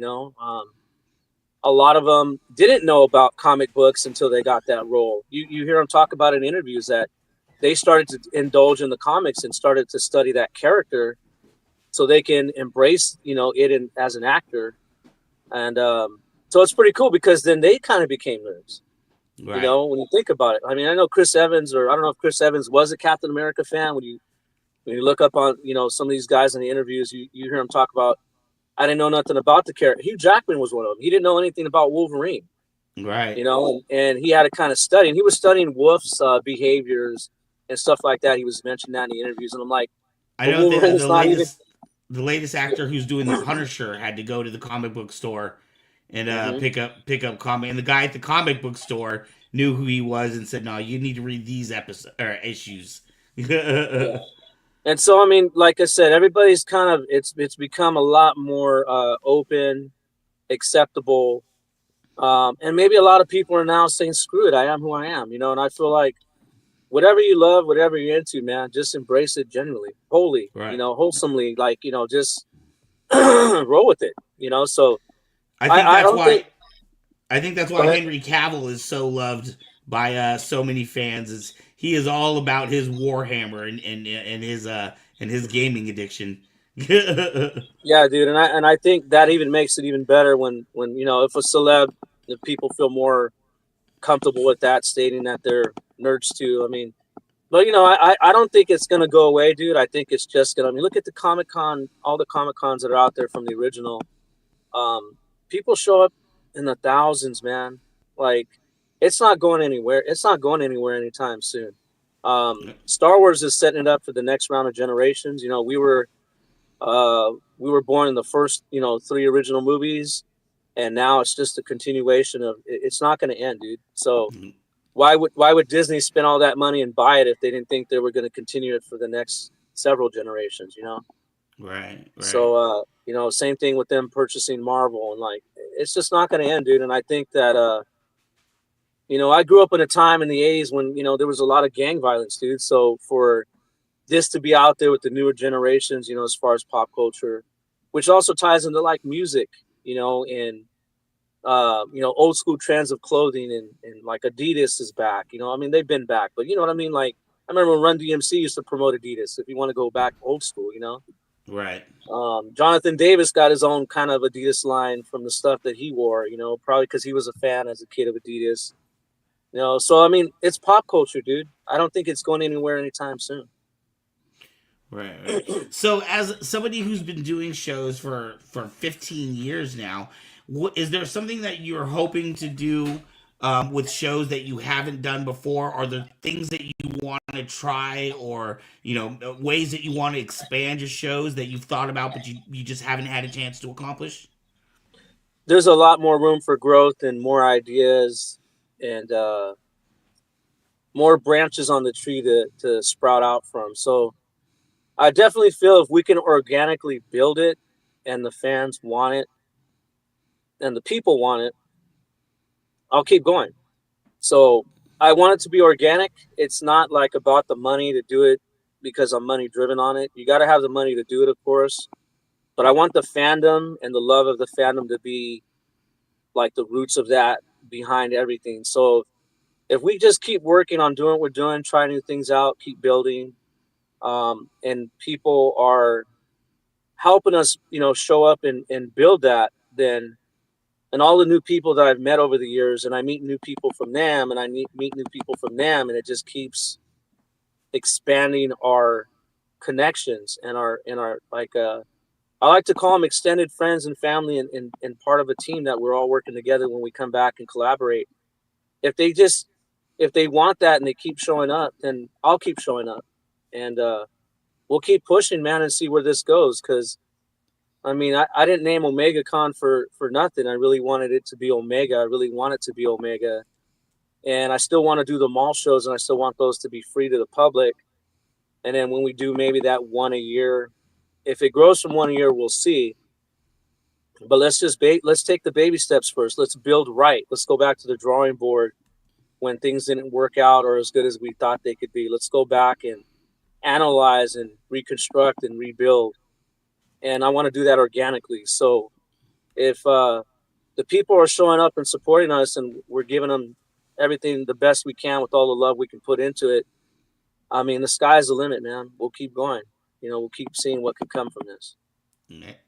a lot of them didn't know about comic books until they got that role. You hear them talk about in interviews that they started to indulge in the comics and started to study that character so they can embrace as an actor. And so it's pretty cool because then they kind of became nerds. Right. When you think about it. I mean, I know Chris Evans, or I don't know if Chris Evans was a Captain America fan. When you look up on some of these guys in the interviews, you hear them talk about, I didn't know nothing about the character. Hugh Jackman was one of them. He didn't know anything about Wolverine, Right. and he had to kind of study. And he was studying Wolf's behaviors and stuff like that. He was mentioning that in the interviews, and I'm like, I but know Wolverine is not even. the latest actor who's doing the Punisher had to go to the comic book store and Mhm. pick up comic, and the guy at the comic book store knew who he was and said, "No, you need to read these episodes or issues." Yeah. And so, I mean, like I said, everybody's kind of it's become a lot more open, acceptable, and maybe a lot of people are now saying, "Screw it, I am who I am," And I feel like whatever you love, whatever you're into, man, just embrace it genuinely, wholly, Right. wholesomely, like just roll with it, So I think I that's don't why think. Go ahead. Henry Cavill is so loved by so many fans. Is he is all about his Warhammer and his gaming addiction. Yeah, dude, and I think that even makes it even better when if a celeb, if people feel more comfortable with that, stating that they're nerds too. I mean, but I don't think it's gonna go away, dude. I think it's just gonna. I mean, look at the Comic Con, all the Comic Cons that are out there from the original. Um, People show up in the thousands, man. Like, it's not going anywhere. It's not going anywhere anytime soon. Star Wars is setting it up for the next round of generations. We were born in the first, three original movies, and now it's just a continuation of. It's not going to end, dude. So why would Disney spend all that money and buy it if they didn't think they were going to continue it for the next several generations? Right. Right. So same thing with them purchasing Marvel, and like it's just not going to end, dude. And I think that I grew up in a time in the '80s when there was a lot of gang violence, dude. So for this to be out there with the newer generations, as far as pop culture, which also ties into like music, and old school trends of clothing, and like Adidas is back. I mean, they've been back, but you know what I mean? Like, I remember when Run DMC used to promote Adidas, if you want to go back old school. Right. Jonathan Davis got his own kind of Adidas line from the stuff that he wore, probably because he was a fan as a kid of Adidas. So I mean, it's pop culture, dude. I don't think it's going anywhere anytime soon. Right, right. So, as somebody who's been doing shows for 15 years now, is there something that you're hoping to do with shows that you haven't done before? Are there things that you want to try, or ways that you want to expand your shows that you've thought about but you just haven't had a chance to accomplish? There's a lot more room for growth and more ideas, and more branches on the tree to sprout out from. So I definitely feel if we can organically build it and the fans want it and the people want it, I'll keep going. So I want it to be organic. It's not like about the money to do it because I'm money driven on it. You got to have the money to do it, of course. But I want the fandom and the love of the fandom to be like the roots of that behind everything. So if we just keep working on doing what we're doing, try new things out, keep building, and people are helping us, show up and build that, then and all the new people that I've met over the years, and I meet new people from them, and I meet new people from them, and it just keeps expanding our connections and our like I like to call them extended friends and family and part of a team that we're all working together when we come back and collaborate. If they just if they want that and they keep showing up, then I'll keep showing up, and we'll keep pushing, man, and see where this goes. Because I mean, I didn't name Omega Con for nothing. I really wanted it to be Omega. I really want it to be Omega, and I still want to do the mall shows, and I still want those to be free to the public. And then when we do maybe that one a year, if it grows from one a year, we'll see. But let's take the baby steps first. Let's build right. Let's go back to the drawing board when things didn't work out or as good as we thought they could be. Let's go back and analyze and reconstruct and rebuild. And I want to do that organically. So if the people are showing up and supporting us and we're giving them everything the best we can with all the love we can put into it, I mean, the sky's the limit, man. We'll keep going. We'll keep seeing what could come from this.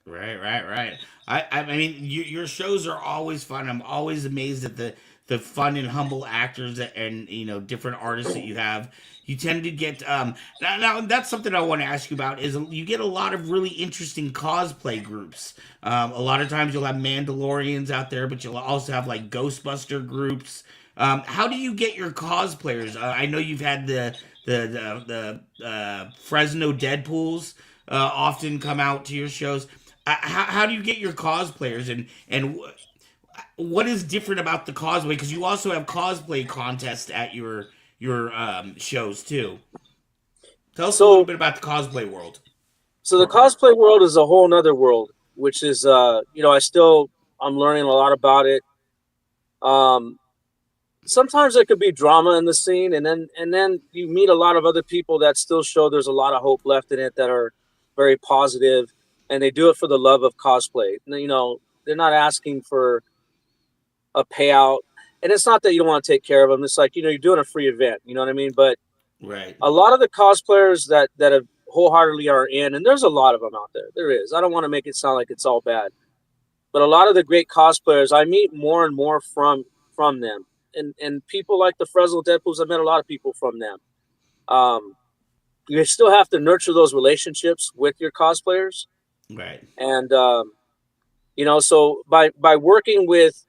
Right. I mean, your shows are always fun. I'm always amazed at the fun and humble actors and different artists that you have. You tend to get now that's something I want to ask you about is you get a lot of really interesting cosplay groups. A lot of times you'll have Mandalorians out there, but you'll also have like Ghostbuster groups. How do you get your cosplayers? I know you've had the Fresno Deadpools often come out to your shows. How do you get your cosplayers and what is different about the cosplay? Because you also have cosplay contests at your shows too. Tell us a little bit about the cosplay world. So the cosplay world is a whole nother world, which is I'm learning a lot about it. Sometimes there could be drama in the scene, and then you meet a lot of other people that still show there's a lot of hope left in it that are very positive, and they do it for the love of cosplay. They're not asking for a payout, and it's not that you don't want to take care of them. It's like you're doing a free event. You know what I mean? But right, a lot of the cosplayers that have wholeheartedly are in, and there's a lot of them out there. There is. I don't want to make it sound like it's all bad, but a lot of the great cosplayers I meet more and more from them. And people like the Fresno Deadpools, I've met a lot of people from them. You still have to nurture those relationships with your cosplayers. Right. And, so by working with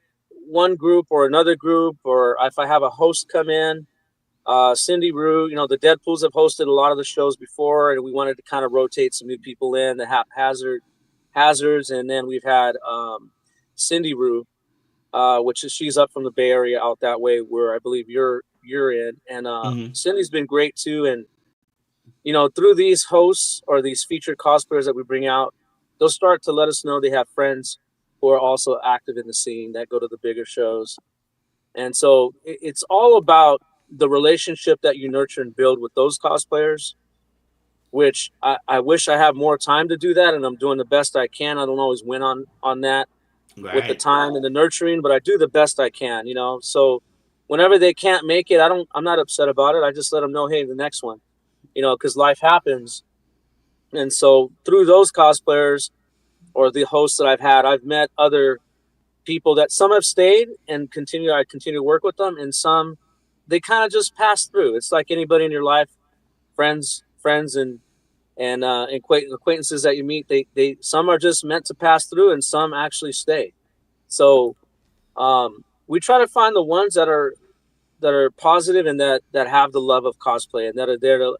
one group or another group, or if I have a host come in, Cindy Rue, the Deadpools have hosted a lot of the shows before, and we wanted to kind of rotate some new people in, the Hazards, and then we've had Cindy Rue, which is she's up from the Bay Area out that way where I believe you're in, and Cindy's been great too. And through these hosts or these featured cosplayers that we bring out, they'll start to let us know they have friends who are also active in the scene that go to the bigger shows. And so it's all about the relationship that you nurture and build with those cosplayers, which I wish I have more time to do that, and I'm doing the best I can. I don't always win on that. Right. With the time and the nurturing, but I do the best I can, so whenever they can't make it, I'm not upset about it. I just let them know, hey, the next one, because life happens. And so through those cosplayers or the hosts that I've had, I've met other people that some have stayed and I continue to work with them, and some they kind of just pass through. It's like anybody in your life, friends and acquaintances that you meet, they some are just meant to pass through, and some actually stay. So we try to find the ones that are positive and that have the love of cosplay and that are there to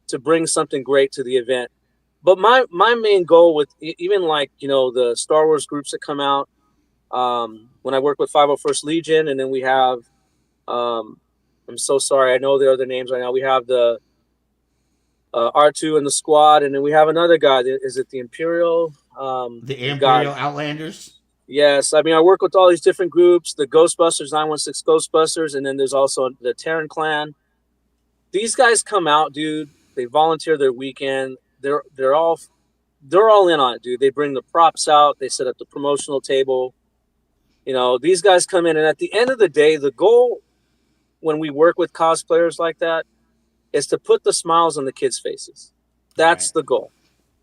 to bring something great to the event. But my main goal with even like the Star Wars groups that come out, when I work with 501st Legion, and then we have I'm so sorry, I know the other names right now. We have the R2 and the squad, and then we have another guy. Is it the Imperial? The Imperial Outlanders. Yes, I mean I work with all these different groups, the Ghostbusters, 916 Ghostbusters, and then there's also the Terran Clan. These guys come out, dude. They volunteer their weekend. They're all in on it, dude. They bring the props out. They set up the promotional table. These guys come in, and at the end of the day, the goal when we work with cosplayers like that is to put the smiles on the kids' faces. That's Right. the goal.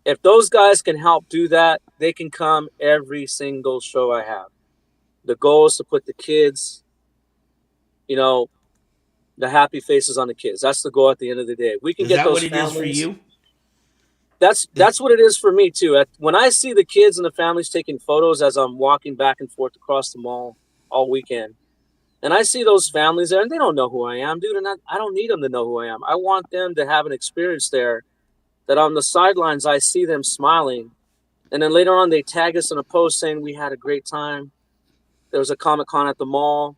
If those guys can help do that, they can come every single show I have. The goal is to put the kids, you know, the happy faces on the kids. That's the goal at the end of the day. If we can Is get that those what it is for families. you? Is, That's what it is for me too. When I see the kids and the families taking photos as I'm walking back and forth across the mall all weekend, and I see those families there, and they don't know who I am, dude, and I don't need them to know who I am. I want them to have an experience there that on the sidelines I see them smiling, and then later on they tag us in a post saying we had a great time. There was a Comic-Con at the mall.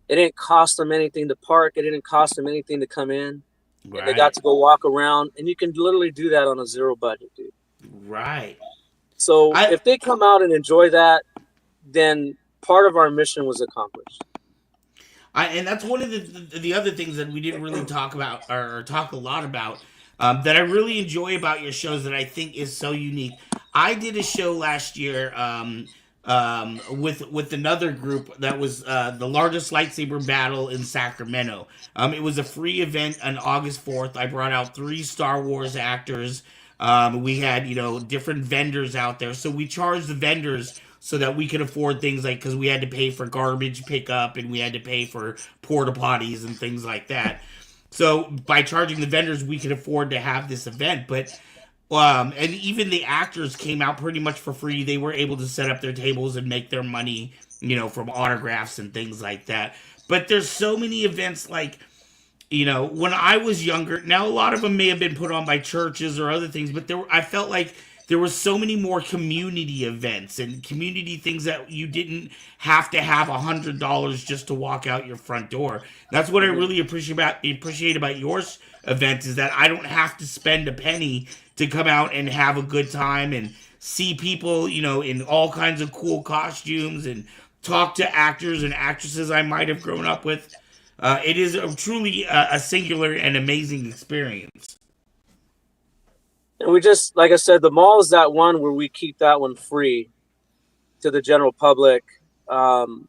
It didn't cost them anything to park. It didn't cost them anything to come in. And they got right. to go walk around, and you can literally do that on a zero budget, dude. Right. So I if they come out and enjoy that, then part of our mission was accomplished. and that's one of the other things that we didn't really talk about or talk a lot about, that I really enjoy about your shows that I think is so unique. I did a show last year, with another group that was the largest lightsaber battle in Sacramento. It was a free event on August 4th. I brought out three Star Wars actors. We had different vendors out there, so we charged the vendors so that we could afford things like, because we had to pay for garbage pickup and we had to pay for porta potties and things like that. So by charging the vendors, we could afford to have this event. But and even the actors came out pretty much for free. They were able to set up their tables and make their money, from autographs and things like that. But there's so many events like, when I was younger. Now a lot of them may have been put on by churches or other things, but I felt like there were so many more community events and community things that you didn't have to have $100 just to walk out your front door. That's what I Mm-hmm. really appreciate about your event, is that I don't have to spend a penny to come out and have a good time and see people, in all kinds of cool costumes, and talk to actors and actresses I might have grown up with. It is truly a singular and amazing experience. And we just, like I said, the mall is that one where we keep that one free to the general public. Um,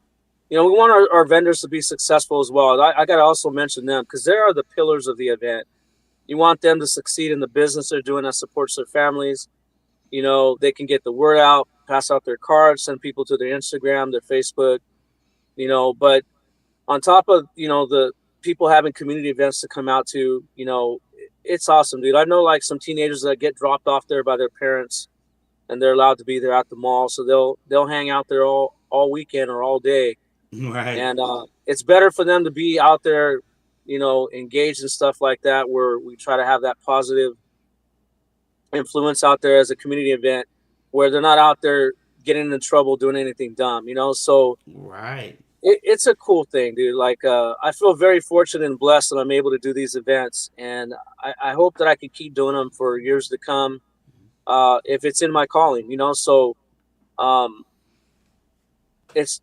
we want our vendors to be successful as well. I got to also mention them because they are the pillars of the event. You want them to succeed in the business they're doing that supports their families. They can get the word out, pass out their cards, send people to their Instagram, their Facebook, but on top of, the people having community events to come out to, it's awesome, dude. I know like some teenagers that get dropped off there by their parents and they're allowed to be there at the mall. So they'll hang out there all weekend or all day. Right. And it's better for them to be out there, engaged in stuff like that, where we try to have that positive influence out there as a community event where they're not out there getting in trouble doing anything dumb, so Right. it's a cool thing, dude. Like I feel very fortunate and blessed that I'm able to do these events, and I hope that I can keep doing them for years to come, if it's in my calling, so um, it's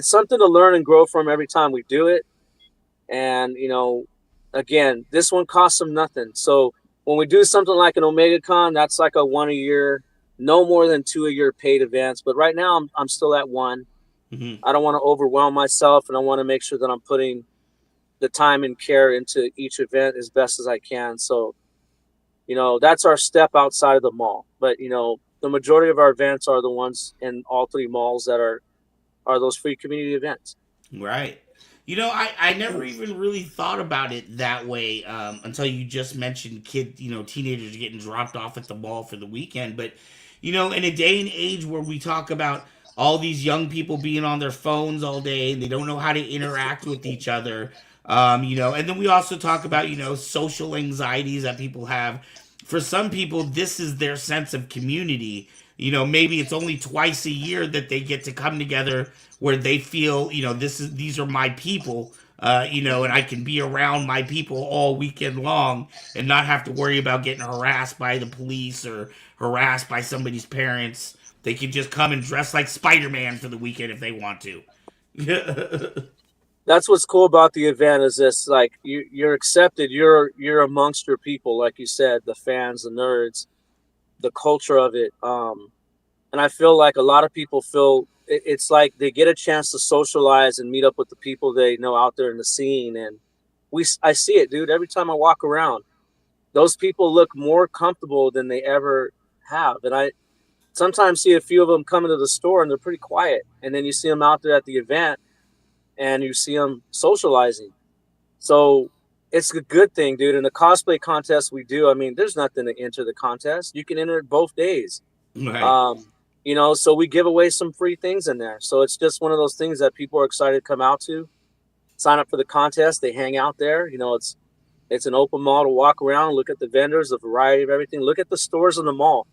something to learn and grow from every time we do it. And again, this one costs them nothing. So when we do something like an Omega Con, that's like a one a year, no more than two a year paid events. But right now I'm still at one. Hmm. I don't want to overwhelm myself, and I want to make sure that I'm putting the time and care into each event as best as I can. So that's our step outside of the mall. But the majority of our events are the ones in all three malls that are those free community events. Right. I never even really thought about it that way, until you just mentioned teenagers getting dropped off at the mall for the weekend. But, in a day and age where we talk about all these young people being on their phones all day and they don't know how to interact with each other, and then we also talk about, social anxieties that people have. For some people, this is their sense of community. Maybe it's only twice a year that they get to come together where they feel, these are my people. and I can be around my people all weekend long and not have to worry about getting harassed by the police or harassed by somebody's parents. They can just come and dress like Spider-Man for the weekend if they want to. That's what's cool about the event is this, like you're accepted, you're amongst your people, like you said, the fans, the nerds, the culture of it. And I feel like a lot of people feel it's like they get a chance to socialize and meet up with the people they know out there in the scene. And I see it, dude, every time I walk around. Those people look more comfortable than they ever have. And I sometimes see a few of them come into the store and they're pretty quiet. And then you see them out there at the event and you see them socializing. So it's a good thing, dude. And the cosplay contest we do, I mean, there's nothing to enter the contest. You can enter it both days. Right. So we give away some free things in there. So it's just one of those things that people are excited to come out to, sign up for the contest. They hang out there. It's an open mall to walk around, look at the vendors, a variety of everything. Look at the stores in the mall.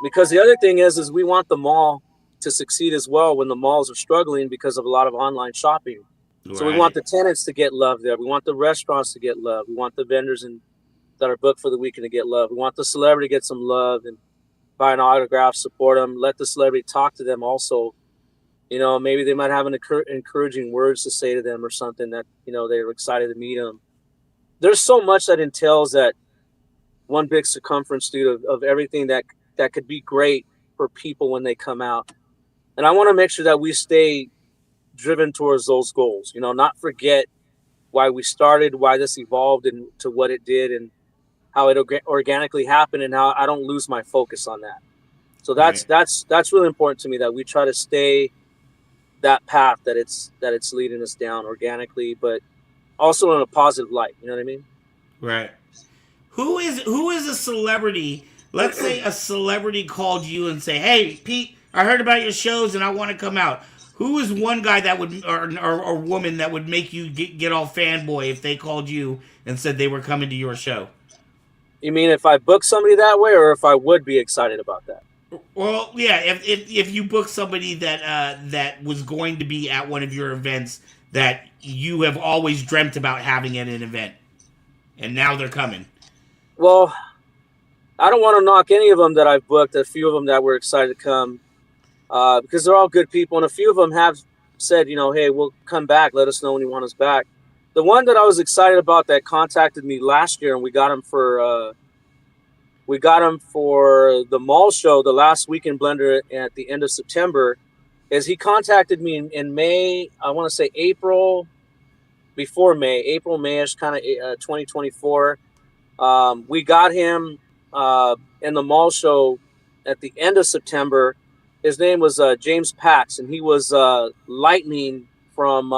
Because the other thing is we want the mall to succeed as well when the malls are struggling because of a lot of online shopping. Right. So we want the tenants to get love there. We want the restaurants to get love. We want the vendors that are booked for the weekend to get love. We want the celebrity to get some love and buy an autograph, support them, let the celebrity talk to them also. Maybe they might have an encouraging words to say to them or something that, they're excited to meet them. There's so much that entails that one big circumference, dude, of everything that could be great for people when they come out. And I want to make sure that we stay driven towards those goals, not forget why we started, why this evolved into what it did and how it organically happened and how I don't lose my focus on that. So that's really important to me, that we try to stay that path that it's leading us down organically, but also in a positive light. You know what I mean? Right. Who is a celebrity? Let's say a celebrity called you and say, "Hey, Pete, I heard about your shows and I want to come out." Who is one guy that would, or woman that would make you get all fanboy if they called you and said they were coming to your show? You mean if I book somebody that way, or if I would be excited about that? Well, yeah. If you book somebody that was going to be at one of your events that you have always dreamt about having at an event, and now they're coming. Well, I don't want to knock any of them that I've booked. A few of them that were excited to come, because they're all good people, and a few of them have said, hey, we'll come back. Let us know when you want us back. The one that I was excited about that contacted me last year, and we got him for the mall show, the last weekend blender at the end of September, is he contacted me in May. I want to say April, Mayish, kind of 2024. We got him in the mall show at the end of September. His name was James Pax, and he was Lightning from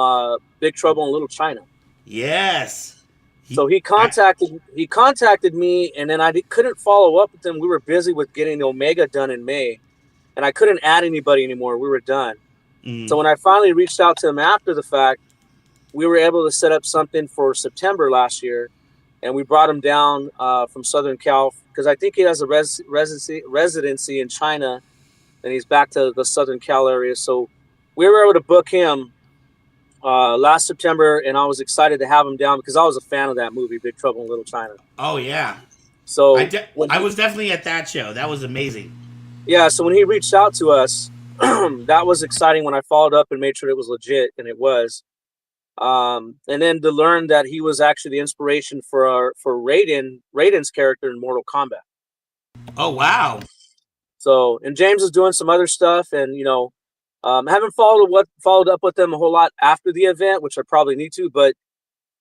Big Trouble in Little China. Yes. So he contacted me, and then I couldn't follow up with him. We were busy with getting the Omega done in May, and I couldn't add anybody anymore. We were done. So when I finally reached out to him after the fact, we were able to set up something for September last year, and we brought him down from Southern Cal because I think he has a residency in China, and he's back to the Southern Cal area. So we were able to book him last September, and I was excited to have him down because I was a fan of that movie, Big Trouble in Little China. Oh yeah. So I was definitely at that show. That was amazing. Yeah. So when he reached out to us, that was exciting. When I followed up and made sure it was legit, and it was. And then to learn that he was actually the inspiration for Raiden's character in Mortal Kombat. Oh wow. So, and James is doing some other stuff, and haven't followed up with them a whole lot after the event, which I probably need to, but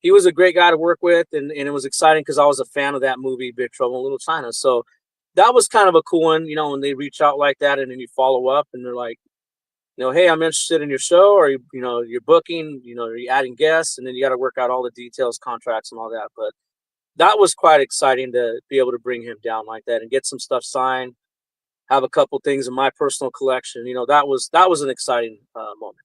he was a great guy to work with, and it was exciting because I was a fan of that movie, Big Trouble in Little China. So that was kind of a cool one, when they reach out like that, and then you follow up, and they're like, hey, I'm interested in your show, or you're booking, are you adding guests, and then you got to work out all the details, contracts, and all that. But that was quite exciting to be able to bring him down like that and get some stuff signed. Have a couple things in my personal collection. That was an exciting moment.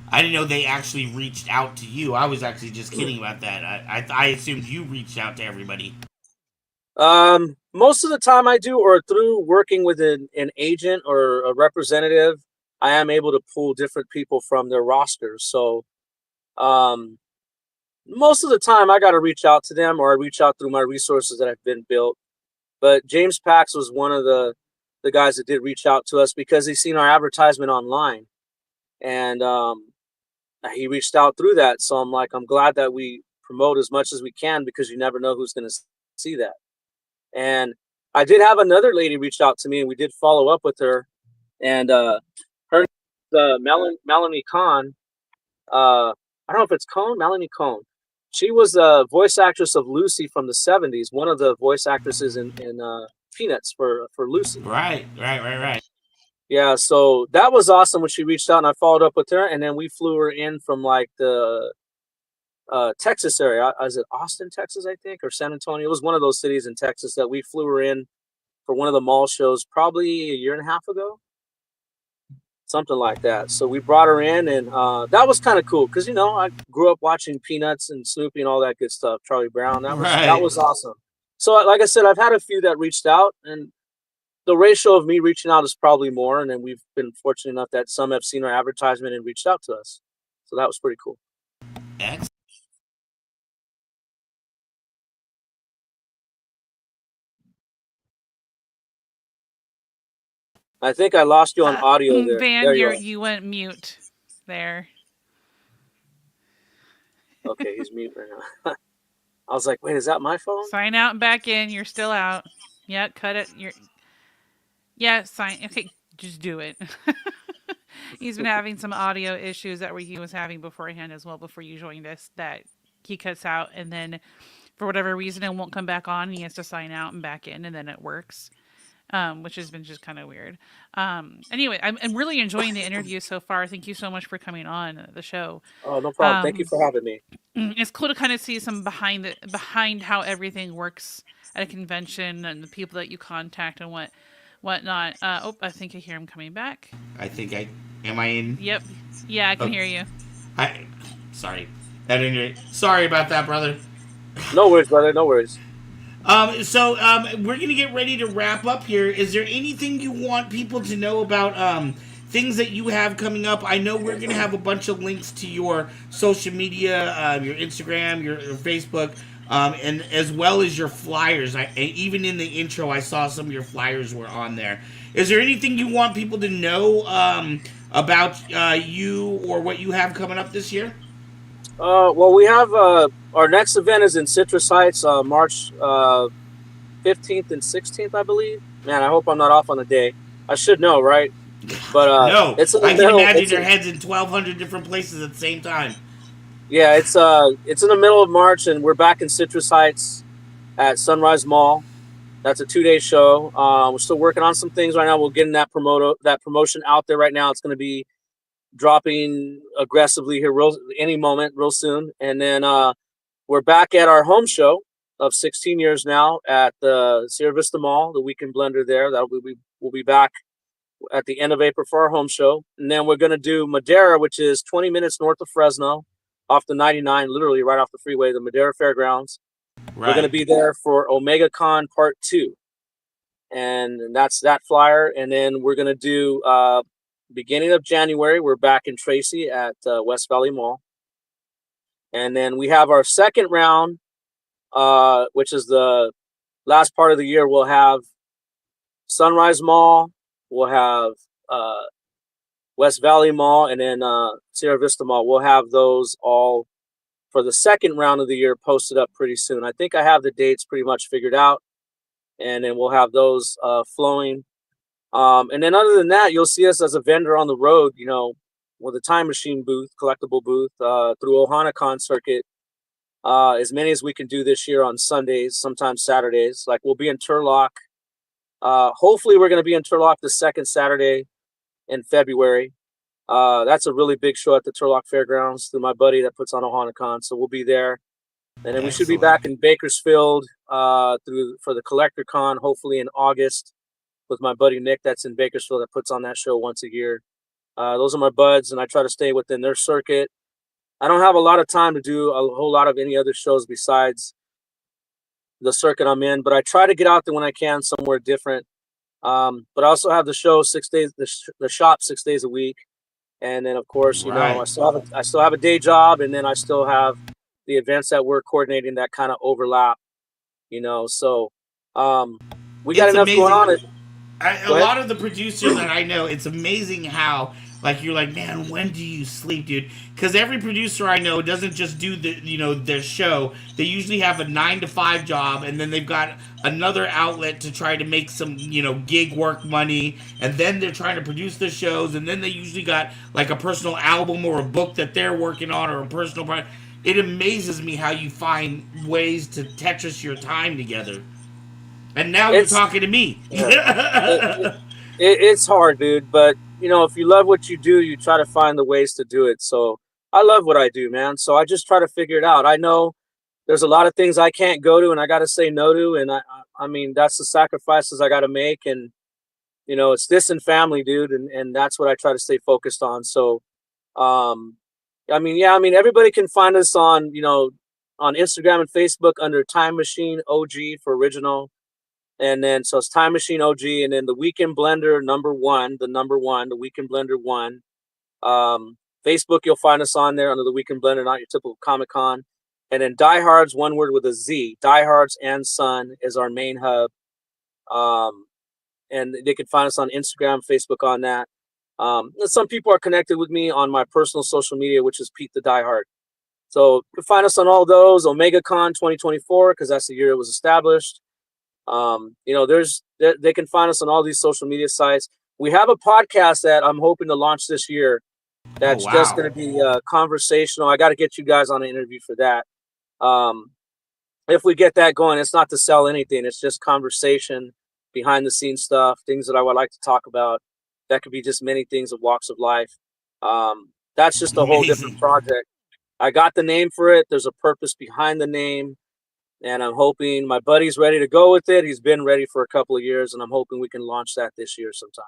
I didn't know they actually reached out to you. I was actually just kidding about that. I assumed you reached out to everybody. Most of the time I do, or through working with an agent or a representative, I am able to pull different people from their rosters. So Most of the time I got to reach out to them, or I reach out through my resources that have been built. But James Pax was one of the guys that did reach out to us because he's seen our advertisement online, and he reached out through that. So I'm glad that we promote as much as we can, because you never know who's going to see that. And I did have another lady reach out to me, and we did follow up with her, and her Melanie Kahn. I don't know if it's Cohn, Melanie Cohn. She was a voice actress of Lucy from the 70s, one of the voice actresses in Peanuts for Lucy. Right. Yeah, so that was awesome when she reached out, and I followed up with her, and then we flew her in from like the Texas area. Is it Austin, Texas, I think, or San Antonio? It was one of those cities in Texas that we flew her in for one of the mall shows probably a year and a half ago. Something like that. So we brought her in, and that was kind of cool because, I grew up watching Peanuts and Snoopy and all that good stuff. Charlie Brown. That was awesome. So, like I said, I've had a few that reached out, and the ratio of me reaching out is probably more. And then we've been fortunate enough that some have seen our advertisement and reached out to us. So that was pretty cool. Excellent. I think I lost you on audio there. Van, there you went mute there. Okay, he's mute right now. I was like, wait, is that my phone? Sign out and back in. You're still out. Yeah, cut it. Sign. Okay, just do it. He's been having some audio issues that he was having beforehand as well, before you joined us, that he cuts out, and then for whatever reason it won't come back on. He has to sign out and back in, and then it works. Which has been just kind of weird. Anyway, I'm really enjoying the interview so far. Thank you so much for coming on the show. Oh, no problem. Thank you for having me. It's cool to kind of see some behind how everything works at a convention, and the people that you contact and whatnot. I think I hear him coming back. Am I in? Yep. Yeah, I can hear you. Sorry. At any rate, sorry about that, brother. No worries, brother. No worries. So we're going to get ready to wrap up here. Is there anything you want people to know about things that you have coming up? I know we're going to have a bunch of links to your social media, your Instagram, your Facebook, and as well as your flyers. Even in the intro, I saw some of your flyers were on there. Is there anything you want people to know about you or what you have coming up this year? Well, we have our next event is in Citrus Heights, March 15th and 16th, I believe. Man, I hope I'm not off on the day. I should know, right? But no, it's I can imagine your head's in 1,200 different places at the same time. Yeah, it's in the middle of March, and we're back in Citrus Heights at Sunrise Mall. That's a 2-day show. We're still working on some things right now. We're getting that promotion out there right now. It's going to be dropping aggressively here any moment, real soon. And then we're back at our home show of 16 years now at the Sierra Vista Mall, the Weekend Blender there. We'll be back at the end of April for our home show. And then we're going to do Madera, which is 20 minutes north of Fresno, off the 99, literally right off the freeway, the Madera Fairgrounds. Right. We're going to be there for Omega Con Part 2. And that's that flyer. And then we're going to do beginning of January, we're back in Tracy at West Valley Mall. And then we have our second round, which is the last part of the year. We'll have Sunrise Mall, we'll have West Valley Mall, and then Sierra Vista Mall. We'll have those all for the second round of the year posted up pretty soon. I think I have the dates pretty much figured out, and then we'll have those flowing. And then other than that, you'll see us as a vendor on the road, with a time machine booth, collectible booth, through OhanaCon circuit, as many as we can do this year on Sundays, sometimes Saturdays. Like we'll be in Turlock. Hopefully we're going to be in Turlock the second Saturday in February. That's a really big show at the Turlock Fairgrounds through my buddy that puts on OhanaCon. So we'll be there. And then we should be back in Bakersfield for the Collector Con, hopefully in August, with my buddy Nick that's in Bakersfield that puts on that show once a year. Those are my buds, and I try to stay within their circuit. I don't have a lot of time to do a whole lot of any other shows besides the circuit I'm in, but I try to get out there when I can somewhere different. But I also have the show 6 days, the shop 6 days a week. And then of course, Right. I still have a day job, and then I still have the events that we're coordinating that kind of overlap. So um, we got It's enough going amazing. on. A Go ahead. lot of the producers that I know, it's amazing how, like, you're like, man, when do you sleep, dude? Because every producer I know doesn't just do their show. They usually have a 9 to 5 job, and then they've got another outlet to try to make some, gig work money, and then they're trying to produce the shows, and then they usually got like a personal album or a book that they're working on or a personal project. It amazes me how you find ways to Tetris your time together. And now you're It's talking to me. yeah, it's hard, dude. But if you love what you do, you try to find the ways to do it. So I love what I do, man. So I just try to figure it out. I know there's a lot of things I can't go to, and I got to say no to, and I mean that's the sacrifices I got to make, and it's this and family, dude, and that's what I try to stay focused on. So, um, everybody can find us on Instagram and Facebook under Time Machine OG for original. And then so it's Time Machine OG, and then the Weekend Blender number one, the Weekend Blender one. Facebook, you'll find us on there under the Weekend Blender, not your typical Comic Con. And then Diehardz, one word with a Z. Diehardz and Son is our main hub. And they can find us on Instagram, Facebook on that. Some people are connected with me on my personal social media, which is Pete the Diehard. So you can find us on all those. OmegaCon 2024, because that's the year it was established. They can find us on all these social media sites. We have a podcast that I'm hoping to launch this year. Oh, That's just wow. going to be conversational. I got to get you guys on an interview for that. If we get that going, it's not to sell anything. It's just conversation, behind the scenes stuff, things that I would like to talk about. That could be just many things of walks of life. That's just a whole different Amazing. project. I got the name for it. There's a purpose behind the name. And I'm hoping my buddy's ready to go with it. He's been ready for a couple of years, and I'm hoping we can launch that this year sometime.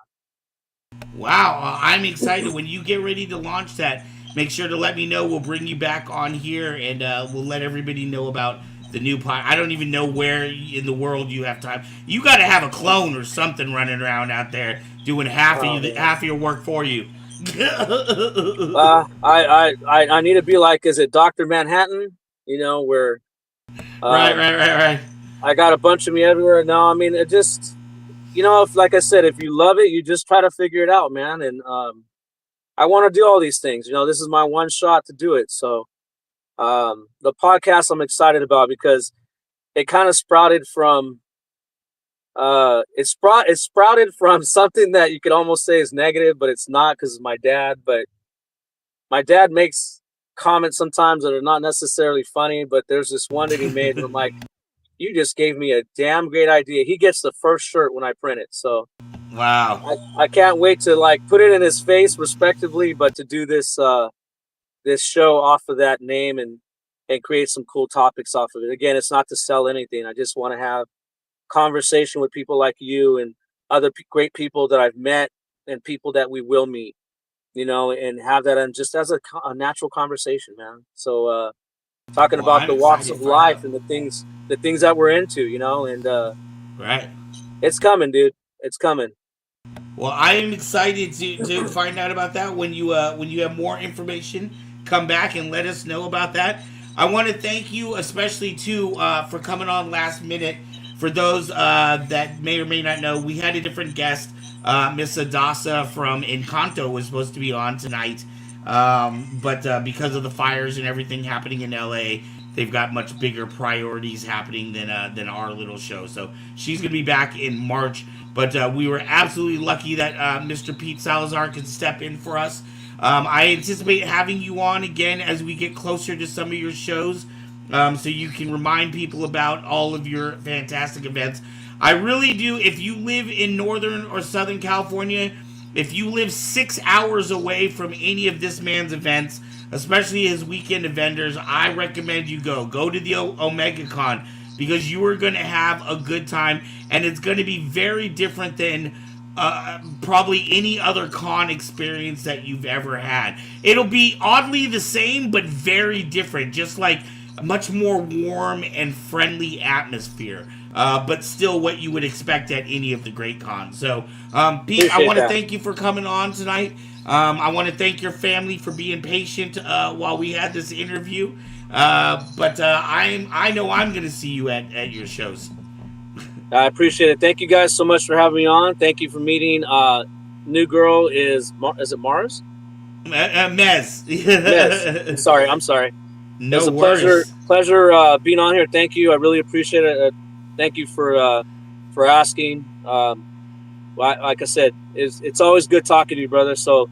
Wow. I'm excited. When you get ready to launch that, make sure to let me know. We'll bring you back on here, and we'll let everybody know about the new pod. I don't even know where in the world you have time. You got to have a clone or something running around out there doing Oh man. half of your work for you. I need to be like, is it Dr. Manhattan? Where Right, um, right, right, right. I got a bunch of me everywhere. No, I mean, it just, if, like I said, if you love it, you just try to figure it out, man. And I want to do all these things. This is my one shot to do it. So the podcast I'm excited about because it kind of sprouted from it sprouted from something that you could almost say is negative, but it's not because it's my dad. But my dad makes comments sometimes that are not necessarily funny, but there's this one that he made and I'm like, you just gave me a damn great idea. He gets the first shirt when I print it. So Wow. I can't wait to like put it in his face respectively, but to do this show off of that name and create some cool topics off of it. Again, it's not to sell anything. I just want to have conversation with people like you and other great people that I've met and people that we will meet, and have that and just as a natural conversation, man. So talking Well, about I'm the walks excited of to find out. life and the things that we're into, and Right. it's coming, dude. It's coming. Well, I am excited to find out about that. When you have more information, come back and let us know about that. I want to thank you, especially too, for coming on last minute. For those that may or may not know, we had a different guest. Miss Adasa from Encanto was supposed to be on tonight, but because of the fires and everything happening in LA, they've got much bigger priorities happening than our little show. So she's gonna be back in March. But we were absolutely lucky that Mr. Pete Salazar could step in for us. I anticipate having you on again as we get closer to some of your shows, so you can remind people about all of your fantastic events. I really do. If you live in Northern or Southern California, if you live 6 hours away from any of this man's events, especially his weekend vendors, I recommend you go. Go to the OmegaCon because you are going to have a good time, and it's going to be very different than probably any other con experience that you've ever had. It'll be oddly the same, but very different, just like a much more warm and friendly atmosphere. But still what you would expect at any of the great cons. So, Pete, I Appreciate want to that. thank you for coming on tonight. I want to thank your family for being patient while we had this interview. But I know I'm going to see you at your shows. I appreciate it. Thank you guys so much for having me on. Thank you for meeting. New girl is it Mars? Mez. Yes. I'm sorry. No It's a worries. pleasure being on here. Thank you. I really appreciate it. Thank you for asking. Like I said, it's always good talking to you, brother. So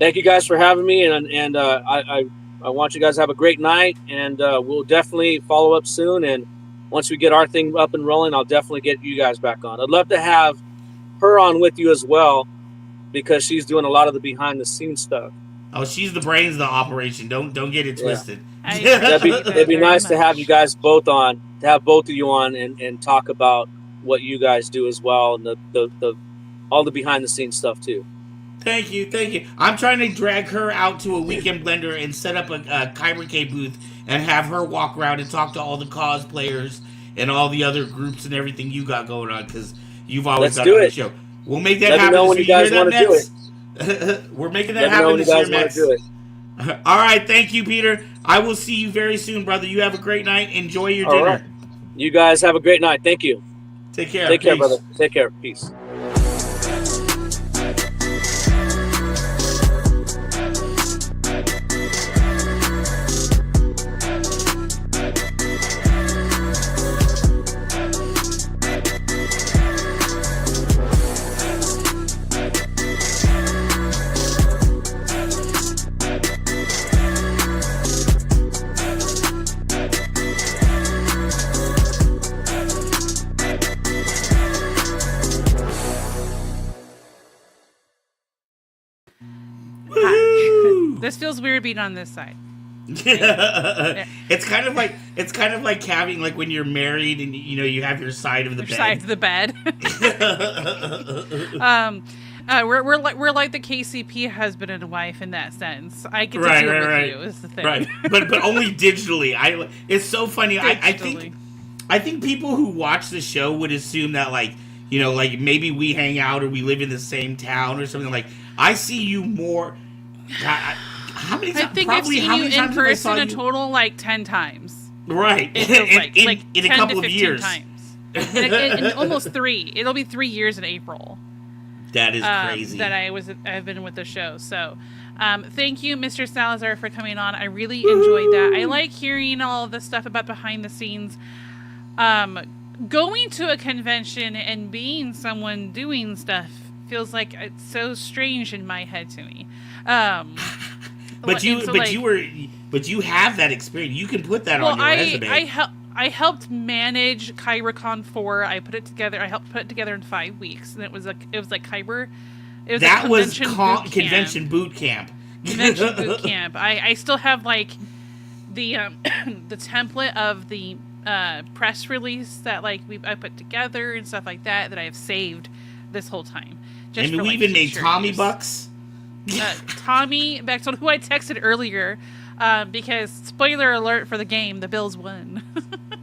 thank you guys for having me, and I want you guys to have a great night, and we'll definitely follow up soon. And once we get our thing up and rolling, I'll definitely get you guys back on. I'd love to have her on with you as well, because she's doing a lot of the behind the scenes stuff. Oh, she's the brains of the operation. Don't get it twisted. It'd be nice to have you guys both on, to have both of you on, and talk about what you guys do as well, and the all the behind the scenes stuff too. Thank you. I'm trying to drag her out to a weekend blender and set up a Kyber K booth and have her walk around and talk to all the cosplayers and all the other groups and everything you got going on, because you've always got on the show. We'll make that happen. Let me know when you guys want to do it. We're making that happen this year, Max. All right, thank you, Peter. I will see you very soon, brother. You have a great night. Enjoy your dinner. Right. You guys have a great night. Thank you. Take care. Take care, brother. Take care. Peace. This feels weird being on this side. It's kind of like having, like, when you're married and you have your side of the bed. Side of the bed. We're like the KCP husband and wife in that sense. I get to deal with you is the thing. Right, but only digitally. It's so funny. I think people who watch the show would assume that, like maybe we hang out or we live in the same town or something. Like, I see you more. God, how many times? I think I've seen you in person a total like 10 times. Right. It feels like in 10 a couple to 15 of years. times. in almost 3. It'll be 3 years in April. That is crazy. That I've been with the show. So, thank you, Mr. Salazar, for coming on. I really enjoyed that. I like hearing all of the stuff about behind the scenes. Going to a convention and being someone doing stuff feels like it's so strange in my head to me. But you have that experience. You can put that on your resume. I helped manage KyberCon 4. I put it together. I helped put it together in 5 weeks, and it was like Kyber. It was that was convention boot camp. Convention boot camp. I still have like the the template of the press release that I put together and stuff like that I have saved this whole time. Just and we even made Tommy bucks. Tommy Bexel, who I texted earlier, because spoiler alert for the game, the Bills won.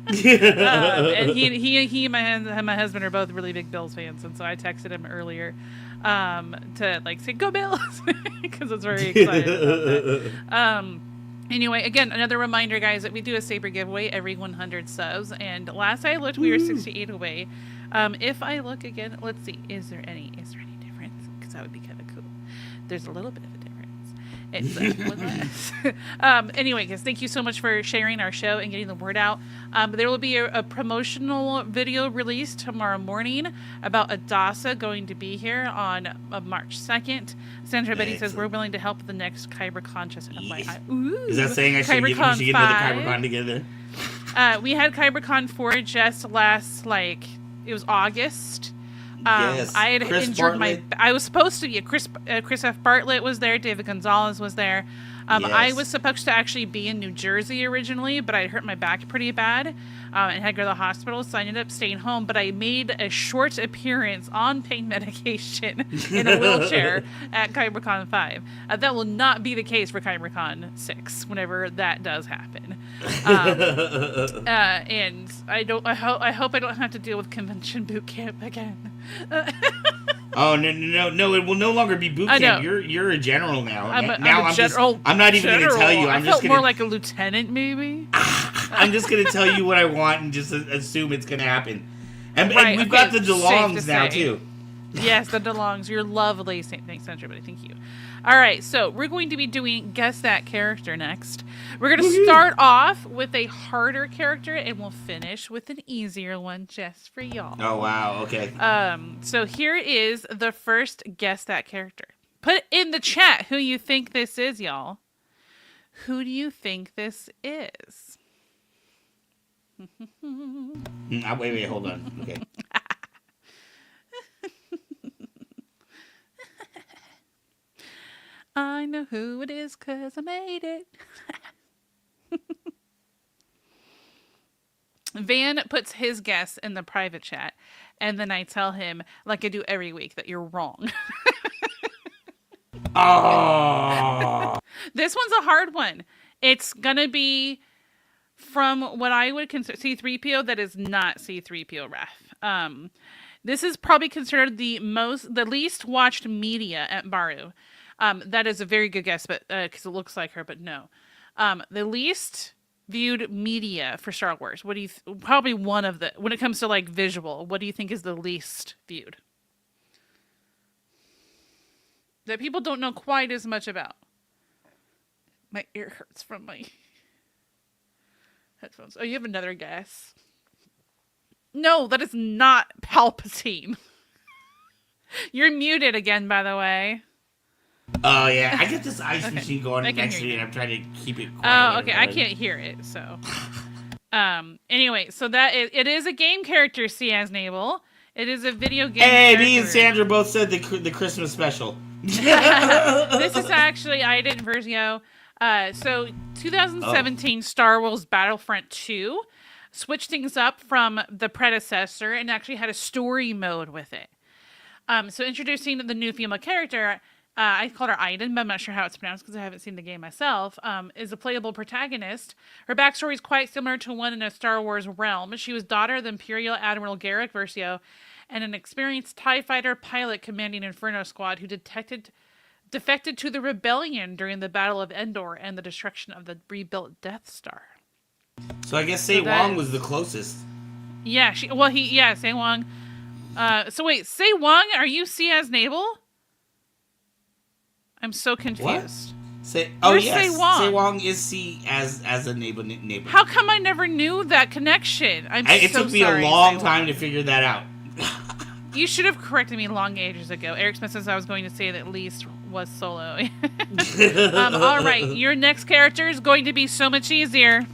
And he and my husband are both really big Bills fans, and so I texted him earlier to say go Bills, because I was very excited about that. Anyway, again, another reminder, guys, that we do a Saber giveaway every 100 subs, and last I looked, we were 68 away. If I look again, let's see, is there any difference? Because that would be kind of cool. There's a little bit of a difference. It's one less. Anyway, guys, thank you so much for sharing our show and getting the word out. There will be a promotional video released tomorrow morning about Adasa going to be here on March 2nd. Sandra Betty says we're willing to help with the next KyberCon. Just FYI. Ooh, is that saying I should get another KyberCon together? We had KyberCon 4 just last, it was August. Yes. I had injured I was supposed to be. Chris F. Bartlett was there. David Gonzalez was there. Yes. I was supposed to actually be in New Jersey originally, but I hurt my back pretty bad and had to go to the hospital, so I ended up staying home. But I made a short appearance on pain medication in a wheelchair at KyberCon 5. That will not be the case for KyberCon 6 whenever that does happen. And I hope I don't have to deal with convention boot camp again. Oh no! It will no longer be boot I know. camp. You're a general now. I'm a just. I'm not even going to tell you. I felt more like a lieutenant, maybe. I'm just going to tell you what I want and just assume it's going to happen. And we've got the DeLongs now too. Yes, the DeLongs. You're lovely. Thanks, everybody. Thank you. All right, so we're going to be doing Guess That Character next. We're going to start off with a harder character, and we'll finish with an easier one just for y'all. Oh, wow. Okay. So here is the first Guess That Character. Put in the chat who you think this is, y'all. Who do you think this is? Wait, hold on. Okay. I know who it is because I made it. Van puts his guess in the private chat, and then I tell him, like I do every week, that you're wrong. Oh. This one's a hard one. It's going to be from what I would consider C-3PO that is not C-3PO Ref. This is probably considered the least watched media at Baru. That is a very good guess, but because it looks like her, but no. The least viewed media for Star Wars. What do you probably one of the when it comes to like visual? What do you think is the least viewed? That people don't know quite as much about. My ear hurts from my headphones. Oh, you have another guess? No, that is not Palpatine. You're muted again, by the way. Oh, yeah. I get this ice machine going next to me, and I'm trying to keep it quiet. Oh, okay. I can't hear it, so. Anyway, so it is a game character, Ciaznable. It is a video game character. Me and Sandra both said the Christmas special. This is actually, I didn't Versio. So 2017 Star Wars Battlefront 2 switched things up from the predecessor and actually had a story mode with it. So introducing the new female character, I called her Aiden, but I'm not sure how it's pronounced because I haven't seen the game myself, is a playable protagonist. Her backstory is quite similar to one in a Star Wars realm. She was daughter of the Imperial Admiral Garrick Versio and an experienced TIE fighter pilot commanding Inferno Squad who defected to the rebellion during the Battle of Endor and the destruction of the rebuilt Death Star. So I guess Sei Wong was the closest. Yeah, Sei Wong. So wait, Sei Wong, are you Ciaznable? I'm so confused. Yes. Sei Wong? Sei Wong is C as a neighbor. How come I never knew that connection? It took me a long time to figure that out. You should have corrected me long ages ago. Eric Smith says I was going to say that at least was Solo. All right, your next character is going to be so much easier.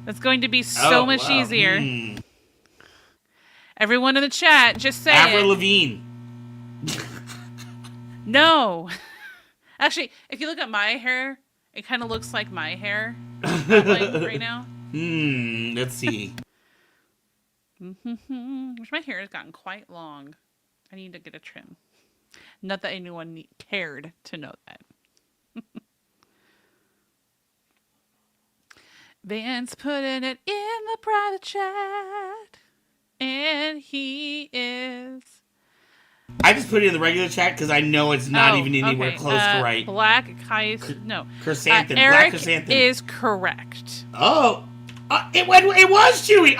That's going to be so much easier. Everyone in the chat, just say Avril it. Lavigne. No. Actually, if you look at my hair, it kind of looks like my hair right now. Let's see. My hair has gotten quite long. I need to get a trim. Not that anyone cared to know that. Van's putting it in the private chat. And he is... I just put it in the regular chat because I know it's not even anywhere close to right. Chrysanthemum. Eric Black Chrysanthemum is correct. Oh. It was Chewie.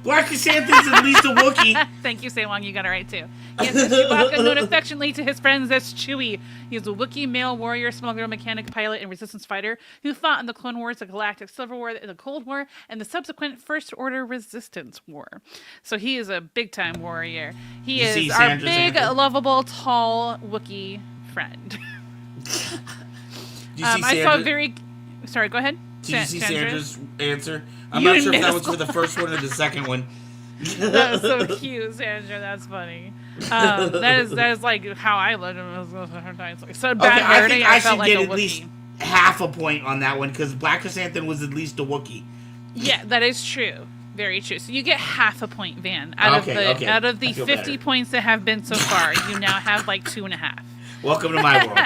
Black Chrysanthemum's at least a Wookiee. Thank you, Saywong. You got it right, too. He is Chewbacca, known affectionately to his friends as Chewie. He is a Wookiee male warrior, smuggler, mechanic, pilot, and resistance fighter who fought in the Clone Wars, the Galactic Civil War, the Cold War, and the subsequent First Order Resistance War. So he is a big-time warrior. He is our big, lovable, tall Wookiee friend. I saw very... Sorry, go ahead. Did you see Sandra's answer? I'm not sure if that was for the first one or the second one. That was so cute, Sandra. That's funny. That is like how I lived. So bad I think I should like get at least half a point on that one because Black Chrysanthemum was at least a Wookiee. Yeah, that is true. Very true. So you get half a point, Van. Out of the 50 points that have been so far, you now have like 2.5. Welcome to my world.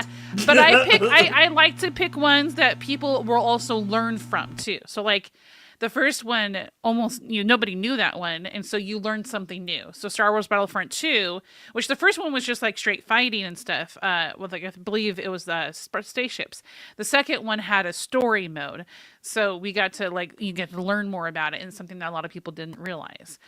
But I like to pick ones that people will also learn from too. So like the first one almost nobody knew that one, and so you learned something new. So Star Wars Battlefront 2, which the first one was just like straight fighting and stuff, with like I believe it was spaceships. The second one had a story mode, so we got to you get to learn more about it, and something that a lot of people didn't realize.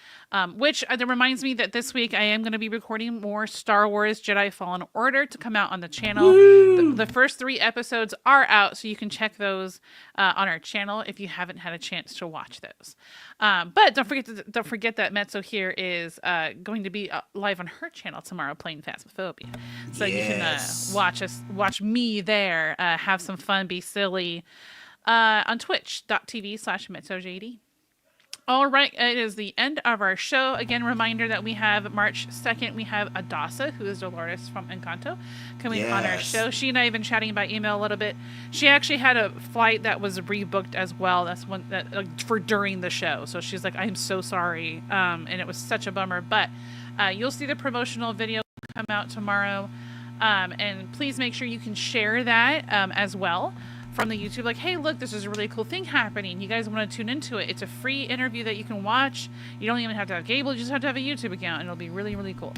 Which that reminds me that this week I am going to be recording more Star Wars Jedi Fallen Order to come out on the channel. The first 3 episodes are out, so you can check those on our channel if you haven't had a chance to watch those. But don't forget that Mezzo here is going to be live on her channel tomorrow playing Phasmophobia. So you can watch me there, have some fun, be silly on twitch.tv/MezzoJD. All right, it is the end of our show. Again, reminder that we have March 2nd, we have Adasa, who is Dolores from Encanto, coming on our show. She and I have been chatting by email a little bit. She actually had a flight that was rebooked as well. That's one that for during the show. So she's like, I'm so sorry. And it was such a bummer. But you'll see the promotional video come out tomorrow. And please make sure you can share that as well from the YouTube, like, hey, look, this is a really cool thing happening. You guys want to tune into it. It's a free interview that you can watch. You don't even have to have cable. You just have to have a YouTube account, and it'll be really, really cool.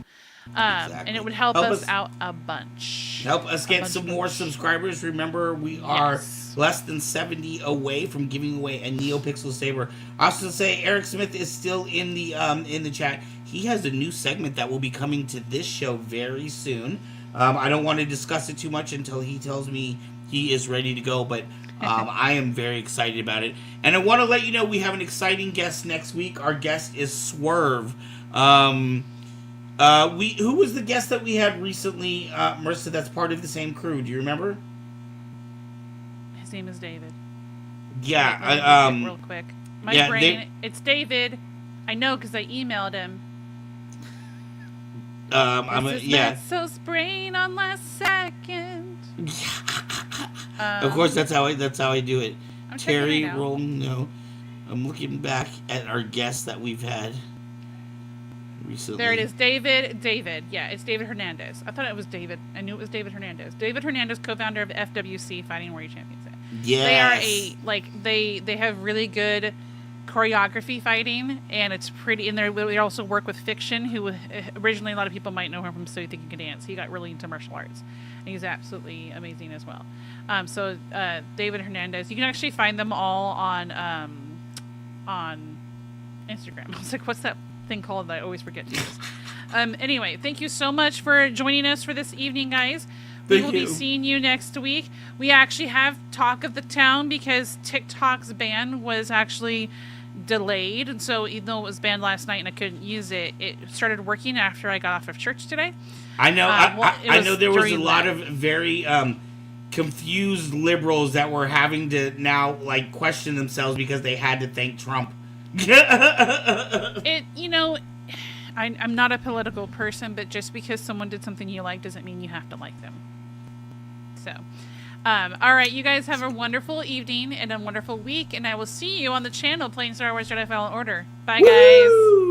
Exactly. And it would help us out a bunch. Help us get some more subscribers. Remember, we are less than 70 away from giving away a NeoPixel Saber. I also say Eric Smith is still in the chat. He has a new segment that will be coming to this show very soon. I don't want to discuss it too much until he tells me he is ready to go, but I am very excited about it. And I want to let you know we have an exciting guest next week. Our guest is Swerve. Who was the guest that we had recently, Marissa, that's part of the same crew? Do you remember? His name is David. Yeah. Real quick. My brain, it's David. I know because I emailed him. Mezzo's brain on last second. Of course, that's how I do it. Terry Roll. No, I'm looking back at our guests that we've had recently. There it is, David. Yeah, it's David Hernandez. I thought it was David. I knew it was David Hernandez. David Hernandez, co-founder of FWC, Fighting Warrior Champions. Yes. They have really good choreography fighting, and it's pretty. And they also work with Fiction, who originally a lot of people might know him from So You Think You Can Dance. He got really into martial arts, and he's absolutely amazing as well. So David Hernandez, you can actually find them all on Instagram. I was like, what's that thing called that I always forget to use? Anyway, thank you so much for joining us for this evening, guys. We will be seeing you next week. We actually have Talk of the Town because TikTok's ban was actually delayed, and so even though it was banned last night and I couldn't use it, it started working after I got off of church today. I know. I know there was a lot of very confused liberals that were having to now question themselves because they had to thank Trump. I'm not a political person, but just because someone did something you like doesn't mean you have to like them. So, all right, you guys have a wonderful evening and a wonderful week, and I will see you on the channel playing Star Wars Jedi Fallen Order. Bye, guys.